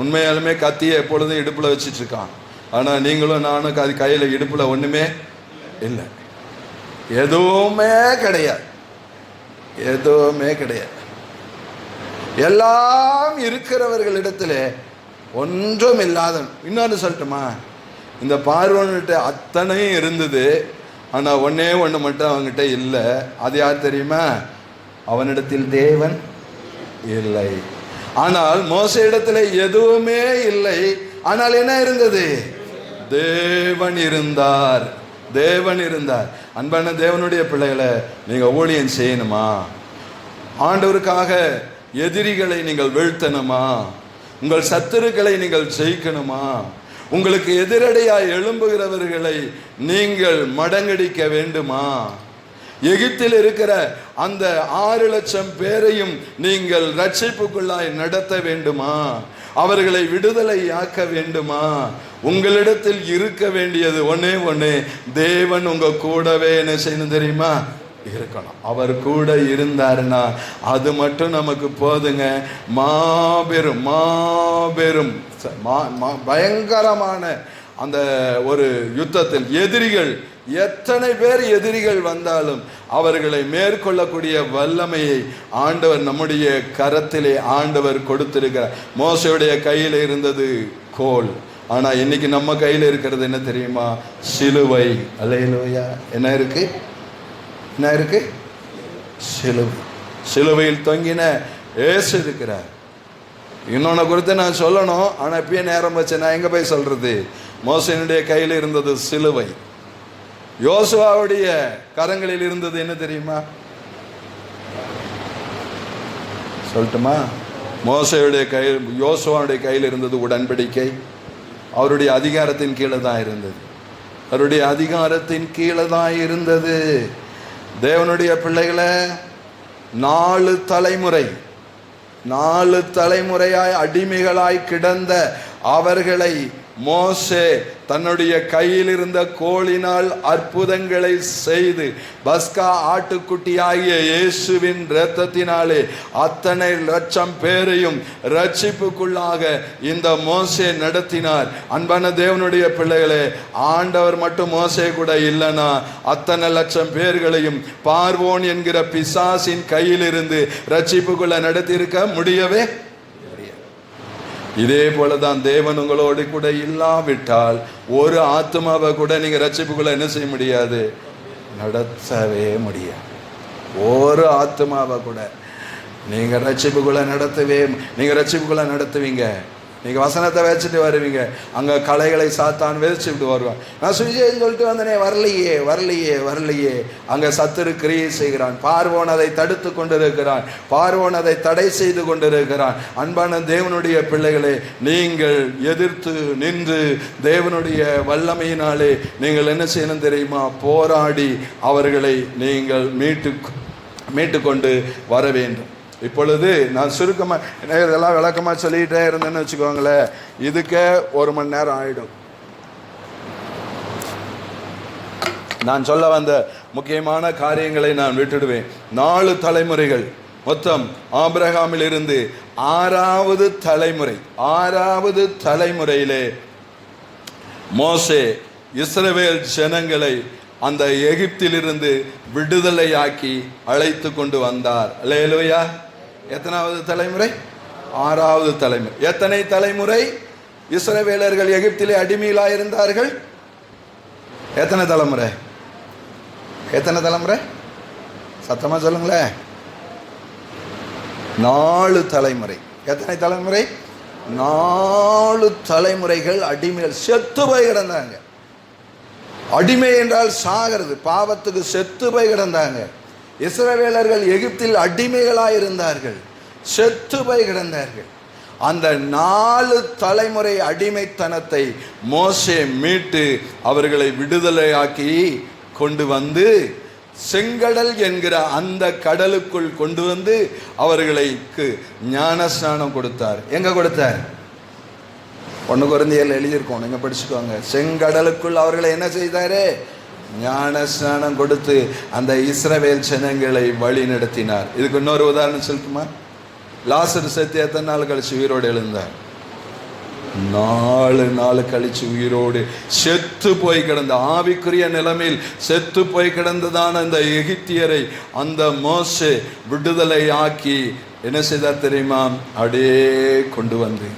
உண்மையாலுமே கத்தியை எப்பொழுதும் இடுப்புல வச்சிட்டு இருக்கான். ஆனா நீங்களும் நானும் கையில இடுப்புல ஒண்ணுமே இல்லை, எதுவுமே கிடையாது, எதுவுமே கிடையாது. எல்லாம் இருக்கிறவர்களிடத்துல ஒன்றும் இல்லாத. இன்னொன்று சொல்லட்டுமா, இந்த பார்வோன்கிட்ட அத்தனையும் இருந்தது. ஆனா ஒன்னே ஒண்ணு மட்டும் அவன்கிட்ட இல்லை. அது யார் தெரியுமா? அவனிடத்தில் தேவன் இல்லை. ஆனால் மோசே இடத்துல எதுவுமே இல்லை. ஆனால் என்ன இருந்தது? தேவன் இருந்தார். தேவன் இருந்தார். அன்பான தேவனுடைய பிள்ளைகளை, நீங்க ஊழியம் செய்யணுமா? ஆண்டவருக்காக எதிரிகளை நீங்கள் வீழ்த்தணுமா? உங்கள் சத்துருக்களை நீங்கள் ஜெயிக்கணுமா? உங்களுக்கு எதிரடையாய் எழும்புகிறவர்களை நீங்கள் மடங்கடிக்க வேண்டுமா? எகிப்தில் இருக்கிற அந்த 6,00,000 பேரையும் நீங்கள் ரட்சிப்புக்குள்ளாய் நடத்த வேண்டுமா? அவர்களை விடுதலை ஆக்க வேண்டுமா? உங்களிடத்தில் இருக்க வேண்டியது ஒன்னே ஒண்ணு, தேவன் உங்க கூடவே என்ன செய்யணும் தெரியுமா? இருக்கணும். அவர் கூட இருந்தாருன்னா அது மட்டும் நமக்கு போதுங்க. மாபெரும் மாபெரும் பயங்கரமான அந்த ஒரு யுத்தத்தில் எதிரிகள், எத்தனை பேர் எதிரிகள் வந்தாலும் அவர்களை மேற்கொள்ளக்கூடிய வல்லமையை ஆண்டவர் நம்முடைய கரத்திலே ஆண்டவர் கொடுத்திருக்கிறார். மோசேயுடைய கையில் இருந்தது கோல். ஆனா இன்னைக்கு நம்ம கையில் இருக்கிறது என்ன தெரியுமா? சிலுவை. அல்லேலூயா. என்ன இருக்கு? என்ன இருக்கு? சிலுவை. சிலுவையில் தொங்கின இயேசு இருக்கிறார். இன்னொன்னு குறித்து நான் சொல்லணும், ஆனா இப்பயே நேரம் வச்சு நான் எங்க போய் சொல்றது? மோசேயுடைய கையில் இருந்தது சிலுவை. யோசுவாவுடைய கரங்களில் இருந்தது என்ன தெரியுமா? சொல்லட்டுமா? மோசேயுடைய கையில், யோசுவாவுடைய கையில் இருந்தது உடன்படிக்கை. அவருடைய அதிகாரத்தின் கீழே தான் இருந்தது. அவருடைய அதிகாரத்தின் கீழே தான் இருந்தது. தேவனுடைய பிள்ளைகளை, 4 தலைமுறையாய் அடிமைகளாய் கிடந்த அவர்களை மோசே தன்னுடைய கையில் இருந்த கோலினால் அற்புதங்களை செய்து பஸ்கா ஆட்டுக்குட்டியாகிய இயேசுவின் இரத்தத்தினாலே அத்தனை 1,00,000 பேரையும் ரட்சிப்புக்குள்ளாக இந்த மோசே நடத்தினார். அன்பான தேவனுடைய பிள்ளைகளே, ஆண்டவர் மட்டும் மோசே கூட இல்லைனா அத்தனை 1,00,000 பேர்களையும் பார்வோன் என்கிற பிசாசின் கையிலிருந்து ரட்சிப்புக்குள்ள நடத்தியிருக்க முடியவே. இதே போலதான் தேவன் உங்களோடு கூட இல்லாவிட்டால் ஒரு ஆத்மாவை கூட நீங்க ரட்சிப்புக்குள்ள என்ன செய்ய முடியாது? நடத்தவே முடியாது. ஒரு ஆத்மாவை கூட நீங்க ரட்சிப்புக்குள்ள நடத்துவீங்க. நீங்க வசனத்தை வச்சுட்டு வருவீங்க, அங்க கலைகளை சாத்தான் விதைச்சுட்டு வருவான். நான் சுவிசேஷம் சொல்லிட்டு வந்தனே, வரலையே. அங்க சத்துரு கிரியை செய்கிறான். பார்வோன் அதை தடுத்து கொண்டிருக்கிறான். பார்வோன் அதை தடை செய்து கொண்டிருக்கிறான். அன்பான தேவனுடைய பிள்ளைகளே, நீங்கள் எதிர்த்து நின்று தேவனுடைய வல்லமையினாலே நீங்கள் என்ன செய்யணும் தெரியுமா? போராடி அவர்களை நீங்கள் மீட்டு கொண்டு வர வேண்டும். இப்பொழுது நான் சுருக்கமாக இதெல்லாம் விளக்கமாக சொல்லிகிட்டே இருந்தேன்னு வச்சுக்கோங்களேன், இதுக்கே 1 மணி நேரம் ஆகிடும். நான் சொல்ல வந்த முக்கியமான காரியங்களை நான் விட்டுடுவேன். 4 தலைமுறைகள் மொத்தம். ஆபிரகாமில் இருந்து 6வது தலைமுறையிலே மோசே இஸ்ரவேல் ஜனங்களை அந்த எகிப்திலிருந்து விடுதலையாக்கி அழைத்து கொண்டு வந்தார். அல்லேலூயா. எத்தனாவது தலைமுறை? 6வது தலைமுறை. எத்தனை தலைமுறை இஸ்ரவேலர்கள் எகிப்திலே அடிமையிலாக இருந்தார்கள்? எத்தனை தலைமுறை? சத்தமா சொல்லுங்களேன். 4 தலைமுறை. எத்தனை தலைமுறை? 4 தலைமுறைகள் அடிமைகள் செத்து போய் கிடந்தாங்க. அடிமை என்றால் சாகிறது, பாவத்துக்கு செத்து போய் கிடந்தாங்க. இஸ்ரவேலர்கள் எகிப்தில் அடிமைகளாய் இருந்தார்கள், செத்து போய் கிடந்தார்கள். அந்த 4 தலைமுறை அடிமைத்தனத்தை மோசே மீட்டு அவர்களை விடுதலையாக்கி கொண்டு வந்து செங்கடல் என்கிற அந்த கடலுக்குள் கொண்டு வந்து அவர்களுக்கு ஞானஸ்நானம் கொடுத்தார். எங்க கொடுத்தார்? 1 கொரிந்தியர்ல எழுதியிருக்கோம், நீங்க படிச்சுக்கோங்க. செங்கடலுக்குள் அவர்களை என்ன செய்தாரு? ஞானஸ்நானம் கொடுத்து அந்த இஸ்ரவேல் ஜனங்களை வழி நடத்தினார். இதுக்கு இன்னொரு உதாரணம் சொல்லட்டுமா? லாசரு செத்து எத்தனை நாள் கழிச்சு உயிரோடு எழுந்தார்? 4 நாள் கழிச்சு உயிரோடு செத்து போய் கிடந்த, ஆவிக்குரிய நிலைமையில் செத்து போய் கிடந்ததான அந்த எகிப்தியரை அந்த மோசே விடுதலை ஆக்கி என்ன செய்தார் தெரியுமா? அப்படியே கொண்டு வந்து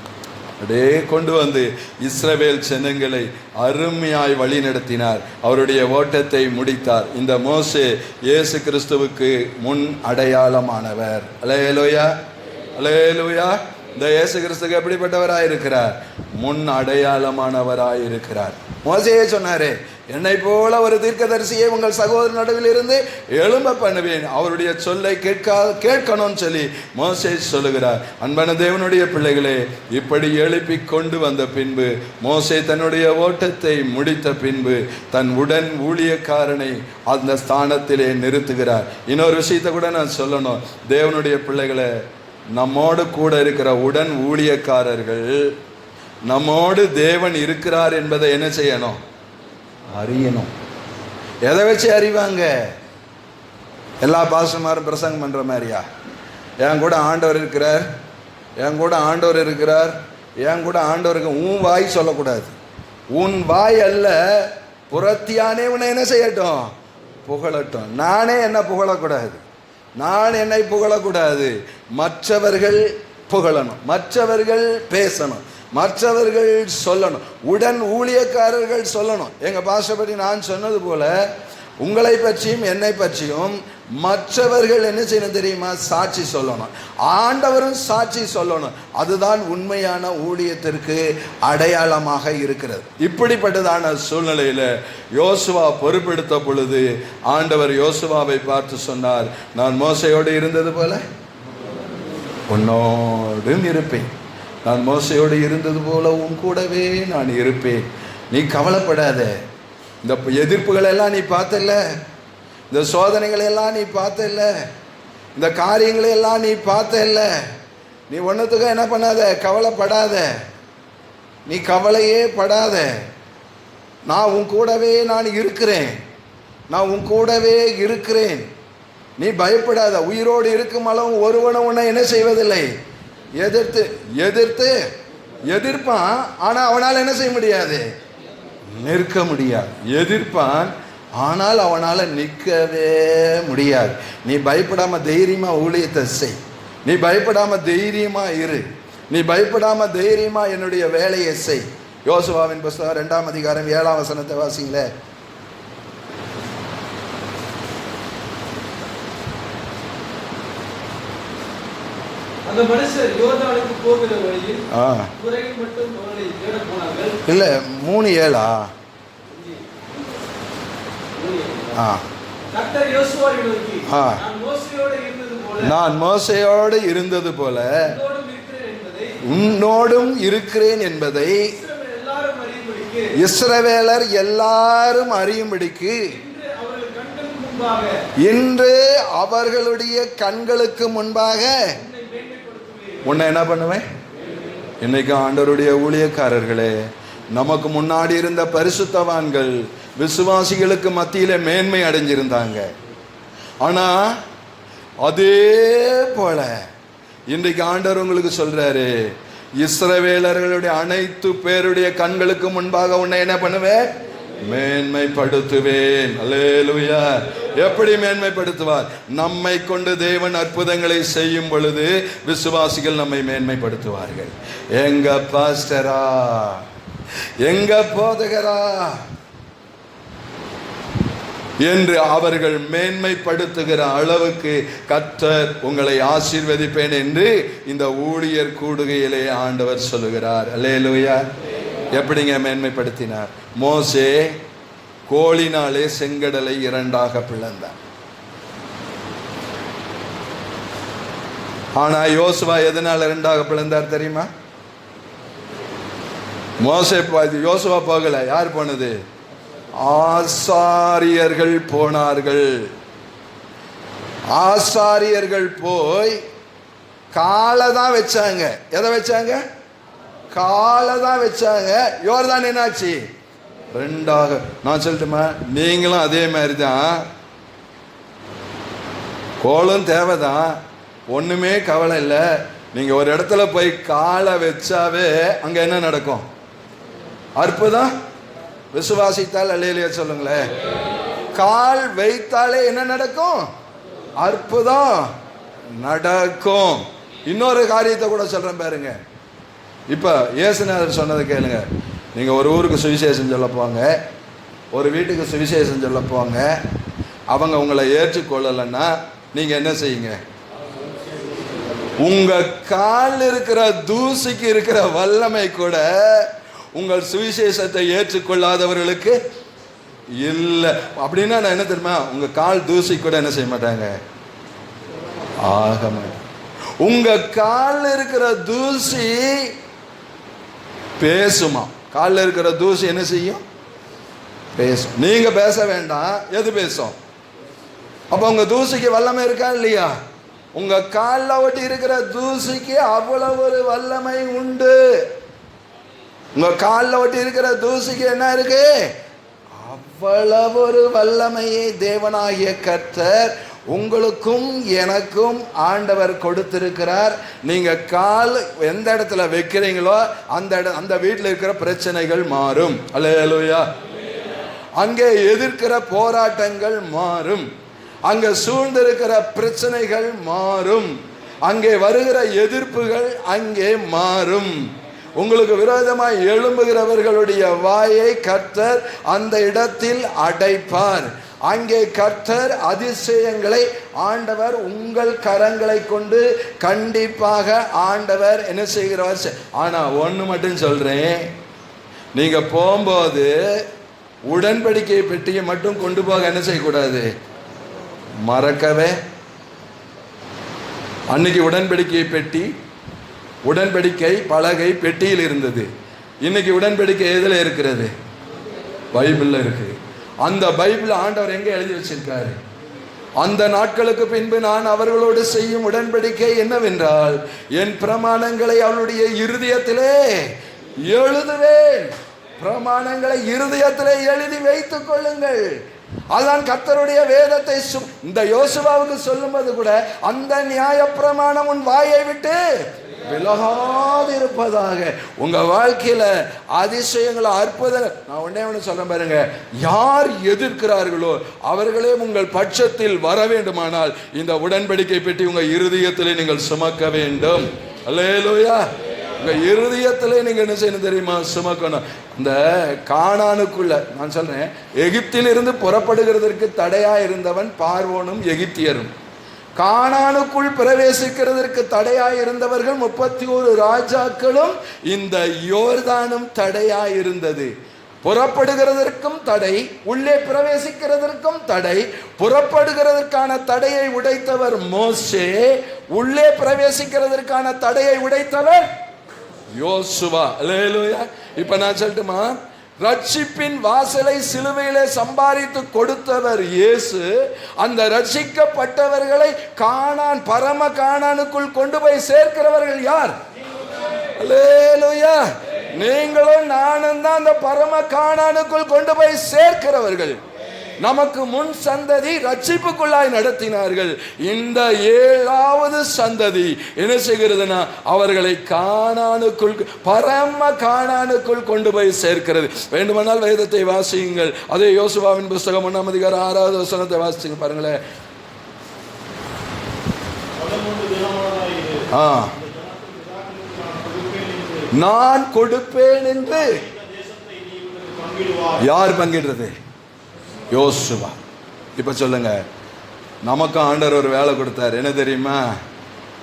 அப்படியே கொண்டு வந்து இஸ்ரவேல் ஜனங்களை அருமையாய் வழி நடத்தினார். அவருடைய ஓட்டத்தை முடித்தார். இந்த மோசே இயேசு கிறிஸ்துவுக்கு முன் அடையாளமானவர். அல்லேலூயா, அல்லேலூயா. இந்த இயேசு கிறிஸ்துக்கு எப்படிப்பட்டவராய் இருக்கிறார்? முன் அடையாளமானவராய் இருக்கிறார். மோசேயே சொன்னாரே, என்னை போல ஒரு தீர்க்கதரிசியை உங்கள் சகோதர நடுவில் இருந்து எழும்ப பண்ணுவேன், அவருடைய சொல்லை கேட்கணும்னு சொல்லி மோசே சொல்லுகிறார். அன்பான தேவனுடைய பிள்ளைகளே, இப்படி எழுப்பி கொண்டு வந்த பின்பு மோசே தன்னுடைய ஓட்டத்தை முடித்த பின்பு தன் உடன் ஊழியக்காரனை அந்த ஸ்தானத்திலே நிறுத்துகிறார். இன்னொரு விஷயத்தை கூட நான் சொல்லணும். தேவனுடைய பிள்ளைகளை, நம்மோடு கூட இருக்கிற உடன் ஊழியக்காரர்கள் நம்மோடு தேவன் இருக்கிறார் என்பதை என்ன செய்யணும்? அறியணும். எதை வச்சு அறிவாங்க? எல்லா பாஸ்டர்மாரும் பிரசங்கம் பண்ற மாதிரியா? என் கூட ஆண்டவர் இருக்கிறார், என் கூட ஆண்டவர் இருக்கிறார், என் கூட ஆண்டவருக்கு உன் வாய் சொல்லக்கூடாது. உன் வாய் அல்ல, புறத்தியானே உன்னை என்ன செய்யட்டும்? புகழட்டும். நானே என்ன புகழக்கூடாது, நான் என்னை புகழக்கூடாது. மற்றவர்கள் புகழணும், மற்றவர்கள் பேசணும், மற்றவர்கள் சொல்லணும், உடன் ஊழியக்காரர்கள் சொல்லணும். எங்கள் பாஷப்படி நான் சொன்னது போல உங்களை பற்றியும் என்னை பற்றியும் மற்றவர்கள் என்ன செய்யணும் தெரியுமா? சாட்சி சொல்லணும். ஆண்டவரும் சாட்சி சொல்லணும். அதுதான் உண்மையான ஊழியத்திற்கு அடையாளமாக இருக்கிறது. இப்படிப்பட்டதான சூழ்நிலையில் யோசுவா பொறுப்பெடுத்த பொழுது ஆண்டவர் யோசுவாவை பார்த்து சொன்னார், நான் மோசையோடு இருந்தது போல உன்னோடும் இருப்பேன், நான் மோசையோடு இருந்தது போல உன் கூடவே நான் இருப்பேன். நீ கவலைப்படாத. இந்த எதிர்ப்புகள் எல்லாம் நீ பார்த்தல, இந்த சோதனைகளை எல்லாம் நீ பார்த்தல, இந்த காரியங்களை எல்லாம் நீ பார்த்தல. நீ ஒன்றுத்துக்கு என்ன பண்ணாத, கவலைப்படாத. நீ கவலையே படாத. நான் உன் கூடவே நான் இருக்கிறேன், நான் உன் கூடவே இருக்கிறேன். நீ பயப்படாத. உயிரோடு இருக்கும் அளவு ஒருவனும் உன்னை என்ன செய்வதில்லை, எதிர்ப்பான். ஆனா அவனால் என்ன செய்ய முடியாது? நிற்க முடியாது. எதிர்ப்பான், ஆனால் அவனால் நிற்கவே முடியாது. நீ பயப்படாம தைரியமா ஊழியத்தை செய். நீ பயப்படாம தைரியமா இரு. நீ பயப்படாம தைரியமா என்னுடைய வேலையை செய். யோசுவாவின் புஸ்தகம் 2ஆம் அதிகாரம் 7ஆம் வசனத்தை வாசிங்களே. அந்த மனுஷர் யோர்தானுக்கு போகிற வழியில் குறைகள் மட்டும் அவர்களை தேட போனார்கள். இல்ல 3:7 கர்த்தர் யோசுவாவை நோக்கி, நான் மோசேயோடு இருந்தது போல உன்னோடும் இருக்கிறேன் என்பதை இஸ்ரவேலர் எல்லாரும் அறியும்படிக்கு இன்று அவர்களுடைய கண்களுக்கு முன்பாக உன்னை என்ன பண்ணுவேன்? இன்னைக்கு ஆண்டவருடைய ஊழியக்காரர்களே, நமக்கு முன்னாடி இருந்த பரிசுத்தவான்கள் விசுவாசிகளுக்கு மத்தியில மேன்மை அடைஞ்சிருந்தாங்க. ஆனா அதே போல இன்றைக்கு ஆண்டவர் உங்களுக்கு சொல்றாரு, இஸ்ரவேலர்களுடைய அனைத்து பேருடைய கண்களுக்கு முன்பாக உன்னை என்ன பண்ணுவேன்? மேன்மைப்படுத்துவேன். அல்லேலூயா. எப்படி மேன்மைப்படுத்துவார்? நம்மை கொண்டு தேவன் அற்புதங்களை செய்யும் பொழுது விசுவாசிகள் நம்மை மேன்மைப்படுத்துவார்கள். எங்க பாஸ்டரா, எங்க போதகரா என்று அவர்கள் மேன்மைப்படுத்துகிற அளவுக்கு கர்த்தர் உங்களை ஆசீர்வதிப்பேன் என்று இந்த ஊழியர் கூடுகையிலே ஆண்டவர் சொல்லுகிறார். அல்லேலூயா. எப்படிங்க மேன்மைப்படுத்தினார்? மோசே கோலினாலே செங்கடலை 2ஆக பிளந்தார். ஆனா யோசுவா எதனால 2ஆக பிளந்தார் தெரியுமா? யோசுவா போகல. யார் போனது? ஆசாரியர்கள் போனார்கள். ஆசாரியர்கள் போய் காலை தான் வச்சாங்க. எதை வச்சாங்க? காலை தான் வச்சாங்க. யோர்தான் என்னாச்சு? 2ஆக. நான் சொல்லட்டுமா, நீங்களும் அதே மாதிரி தான். கோலும் தேவைதான், ஒண்ணுமே கவலை இல்லை. நீங்க ஒரு இடத்துல போய் காலை வச்சாவே அங்க என்ன நடக்கும்? அற்புதம். விசுவாசித்தால் அல்லேலூயா சொல்லுங்களேன். கால் வைத்தாலே என்ன நடக்கும்? அற்புதம் நடக்கும். இன்னொரு காரியத்தை கூட சொல்றேன் பாருங்க. இப்போ இயேசுநாதர் சொன்னதை கேளுங்க. நீங்கள் ஒரு ஊருக்கு சுவிசேஷம் சொல்ல போங்க, ஒரு வீட்டுக்கு சுவிசேஷம் சொல்ல போங்க, அவங்க உங்களை ஏற்றுக்கொள்ளலைன்னா நீங்கள் என்ன செய்யுங்க? உங்கள் காலில் இருக்கிற தூசிக்கு இருக்கிற வல்லமை கூட உங்கள் சுவிசேஷத்தை ஏற்றுக்கொள்ளாதவர்களுக்கு இல்லை. அப்படின்னா நான் என்ன தெரியுமா, உங்கள் கால் தூசி கூட என்ன செய்ய மாட்டாங்க, ஆக மாட்டாங்க. உங்கள் காலில் இருக்கிற தூசி பேசுமா? காலில் இருக்கிற தூசி என்ன செய்யும்? பேசும். நீங்க பேச வேண்டாம், எது பேசும்? அப்ப உங்க தூசிக்கு வல்லமை இருக்கா இல்லையா? உங்க காலில் ஒட்டி இருக்கிற தூசிக்கு அவ்வளவு ஒரு வல்லமை உண்டு. உங்க காலில் ஒட்டி இருக்கிற தூசிக்கு என்ன இருக்கு? அவ்வளவு ஒரு வல்லமையை தேவனாகிய கர்த்தர் உங்களுக்கும் எனக்கும் ஆண்டவர் கொடுத்திருக்கிறார். நீங்க கால் எந்த இடத்துல வைக்கிறீங்களோ அந்த வீட்டில் இருக்கிற பிரச்சனைகள் மாறும். அல்லேலூயா. அங்கே எதிர்க்கிற போராட்டங்கள் மாறும், அங்க சூழ்ந்திருக்கிற பிரச்சனைகள் மாறும், அங்கே வருகிற எதிர்ப்புகள் அங்கே மாறும். உங்களுக்கு விரோதமாய் எழும்புகிறவர்களுடைய வாயை கர்த்தர் அந்த இடத்தில் அடைப்பார். அங்கே கர்த்தர் அதிசயங்களை ஆண்டவர் உங்கள் கரங்களை கொண்டு கண்டிப்பாக ஆண்டவர் என்ன செய்கிறார். ஆனா ஒன்று மட்டும் சொல்றேன், நீங்க போகும்போது உடன்படிக்கை பெட்டியை மட்டும் கொண்டு போக என்ன செய்யக்கூடாது, மறக்கவே. அன்னைக்கு உடன்படிக்கை பெட்டி, உடன்படிக்கை பலகை பெட்டியில் இருந்தது. இன்னைக்கு உடன்படிக்கை எதுல இருக்கிறது? பைபிள்ல இருக்கு. அந்த பைபிள் ஆண்டவர் எங்க எழுதி வச்சிருக்காரு? அந்த நாட்களுக்கு பின்பு நான் அவர்களோடு செய்யும் உடன்படிக்கை என்னவென்றால், என் பிரமாணங்களை அவளுடைய இருதயத்திலே எழுதுவேன். பிரமாணங்களை இருதயத்திலே எழுதி வைத்துக் கொள்ளுங்கள். அதான் கர்த்தருடைய வேதத்தை இந்த யோசுவாவுக்கு சொல்லும்போது கூட, அந்த நியாய பிரமாணம் உன் வாயை விட்டு விலகாதிருப்பதாக. உங்க வாழ்க்கையில அதிசயங்களை அற்புதங்கள். நான் ஒண்ணே சொல்ல பாருங்க, யார் எதிர்க்கிறார்களோ அவர்களே உங்கள் பட்சத்தில் வர வேண்டுமானால் இந்த உடன்படிக்கை பெட்டி உங்க இருதயத்திலே நீங்கள் சுமக்க வேண்டும். அல்லேலூயா. உங்க இருதயத்திலே நீங்க என்ன செய்யணும் தெரியுமா? சுமக்கணும். இந்த கானானுக்குள்ள நான் சொல்றேன், எகிப்திலிருந்து புறப்படுகிறதற்கு தடையா இருந்தவன் பார்வோனும் எகிப்தியரும். கானானுக்குள் பிரவேசிக்கிறதற்கு தடையாய் இருந்தவர்கள் 31 ராஜாக்களும் இந்த யோர்தானும் தடையாய் இருந்தது. புறப்படுகிறதற்கும் தடை, உள்ளே பிரவேசிக்கிறதற்கும் தடை. புறப்படுகிறதற்கான தடையை உடைத்தவர் மோசே, உள்ளே பிரவேசிக்கிறதற்கான தடையை உடைத்தவர் யோசுவா. அல்லேலூயா. இப்ப நான் சொல்லட்டுமா, ரட்சிப்பின் வாசலை சிலுவையிலே சம்பாதித்து கொடுத்தவர் இயேசு. அந்த ரட்சிக்கப்பட்டவர்களை கானான், பரம கானானுக்குள் கொண்டு போய் சேர்க்கிறவர்கள் யார்? அல்லேலூயா. நீங்களும் நானும் தான் அந்த பரம கானானுக்குள் கொண்டு போய் சேர்க்கிறவர்கள். நமக்கு முன் சந்ததி ரட்சிப்புக்குள்ளாய் நடத்தினார்கள். இந்த 7வது சந்ததி என்ன செய்கிறதுனா, அவர்களை கானானுக்குள், பரம கானானுக்குள் கொண்டு போய் சேர்க்கிறது. வேண்டுமானால் வேதத்தை வாசியுங்கள். அதே யோசுவாவின் புஸ்தகம் 1ஆம் அதிகாரம் 6வது வசனத்தை வாசிச்சுங்க பாருங்களேன். நான் கொடுப்பேன் என்று யார் பங்கிடுறது? யோசுவா. இப்ப சொல்லுங்க, நமக்கு ஆண்டவர் ஒரு வேலை கொடுத்தார். என்ன தெரியுமா?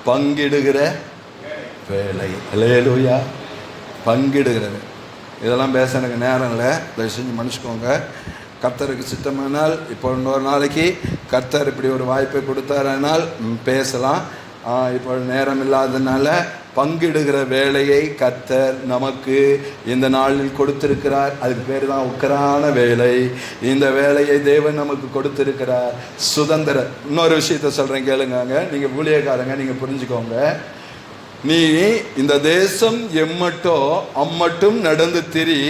பங்கிடுகிற வேலை. அல்லேலூயா. பங்கிடுகிறது. இதெல்லாம் பேச எனக்கு நேரம் இல்லை, தயவு செஞ்சு மன்னிச்சுக்கோங்க. கர்த்தருக்கு சித்தமானால் இப்போ இன்னொரு நாளைக்கு கர்த்தர் இப்படி ஒரு வாய்ப்பை கொடுத்தாரனால் பேசலாம். இப்போ நேரம் இல்லாததுனால பங்கிடுகிற வேலையை கர்த்தர் நமக்கு இந்த நாளில் கொடுத்திருக்கிறார். அதுக்கு பேர் தான் உக்கரான வேலை. இந்த வேலையை தேவன் நமக்கு கொடுத்திருக்கிறார். சுதந்திரம். இன்னொரு விஷயத்த சொல்றேன் கேளுங்க, நீங்க ஊழியக்காரங்க, நீங்க புரிஞ்சுக்கோங்க. நீ இந்த தேசம் எம்மட்டோ அம்மட்டும் நடந்து திரி,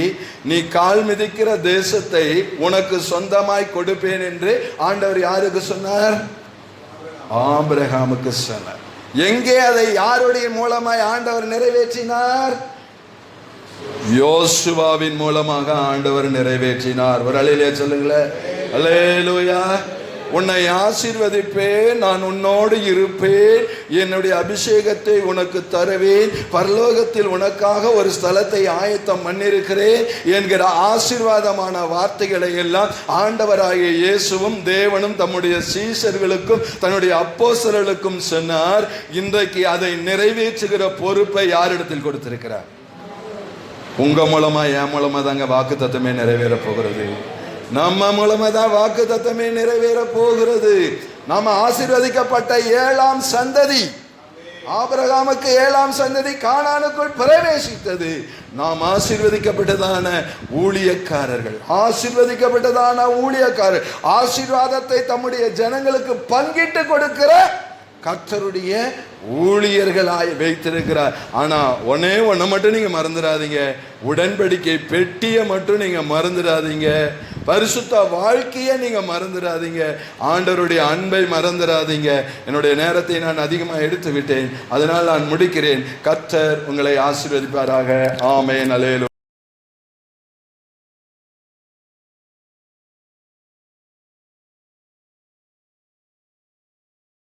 நீ கால் மிதிக்கிற தேசத்தை உனக்கு சொந்தமாய் கொடுப்பேன் என்று ஆண்டவர் யாருக்கு சொன்னார்? ஆபிரகாமுக்கு சொன்னார். எங்கே அதை யாருடைய மூலமாய் ஆண்டவர் நிறைவேற்றினார்? யோசுவாவின் மூலமாக ஆண்டவர் நிறைவேற்றினார். ஒரு அல்லேலூயா சொல்லுங்களேன். அல்லேலூயா. உன்னை ஆசீர்வதிப்பேன், நான் உன்னோடு இருப்பேன், என்னுடைய அபிஷேகத்தை உனக்கு தருவேன், பரலோகத்தில் உனக்காக ஒரு ஸ்தலத்தை ஆயத்தம் பண்ணிருக்கிறேன் என்கிற ஆசீர்வாதமான வார்த்தைகளை எல்லாம் ஆண்டவராகிய இயேசுவும் தேவனும் தம்முடைய சீஷர்களுக்கும் தன்னுடைய அப்போஸ்தலர்களுக்கும் சொன்னார். இன்றைக்கு அதை நிறைவேற்றுகிற பொறுப்பை யாரிடத்தில் கொடுத்திருக்கிறார்? உங்க மூலமா, என் மூலமா தாங்க வாக்கு தத்தமே நிறைவேற போகிறது. நம்ம மூலமா தான் வாக்கு தத்தமே நிறைவேற போகிறது. நம்ம ஆசீர்வதிக்கப்பட்ட 7ஆம் சந்ததி, ஆபிரகாமுக்கு 7ஆம் சந்ததி கானானுக்குள் பிரவேசித்தது. நாம் ஆசீர்வதிக்கப்பட்டதான ஊழியக்காரர்கள், ஆசீர்வாதத்தை தம்முடைய ஜனங்களுக்கு பங்கிட்டு கொடுக்கிற கர்த்தருடைய ஊழியர்களாய் வைத்திருக்கிறார். ஆனா ஒண்ணு மட்டும் நீங்க மறந்துடாதீங்க, உடன்படிக்கை பெட்டியை மட்டும் நீங்க மறந்துடாதீங்க, பரிசுத்த வாழ்க்கையை நீங்க மறந்துடாதீங்க, ஆண்டவருடைய அன்பை மறந்துடாதீங்க. என்னுடைய நேரத்தை நான் அதிகமாக எடுத்து விட்டேன், அதனால் நான் முடிக்கிறேன். கர்த்தர் உங்களை ஆசீர்வதிப்பாராக. ஆமென். அல்லேலூயா.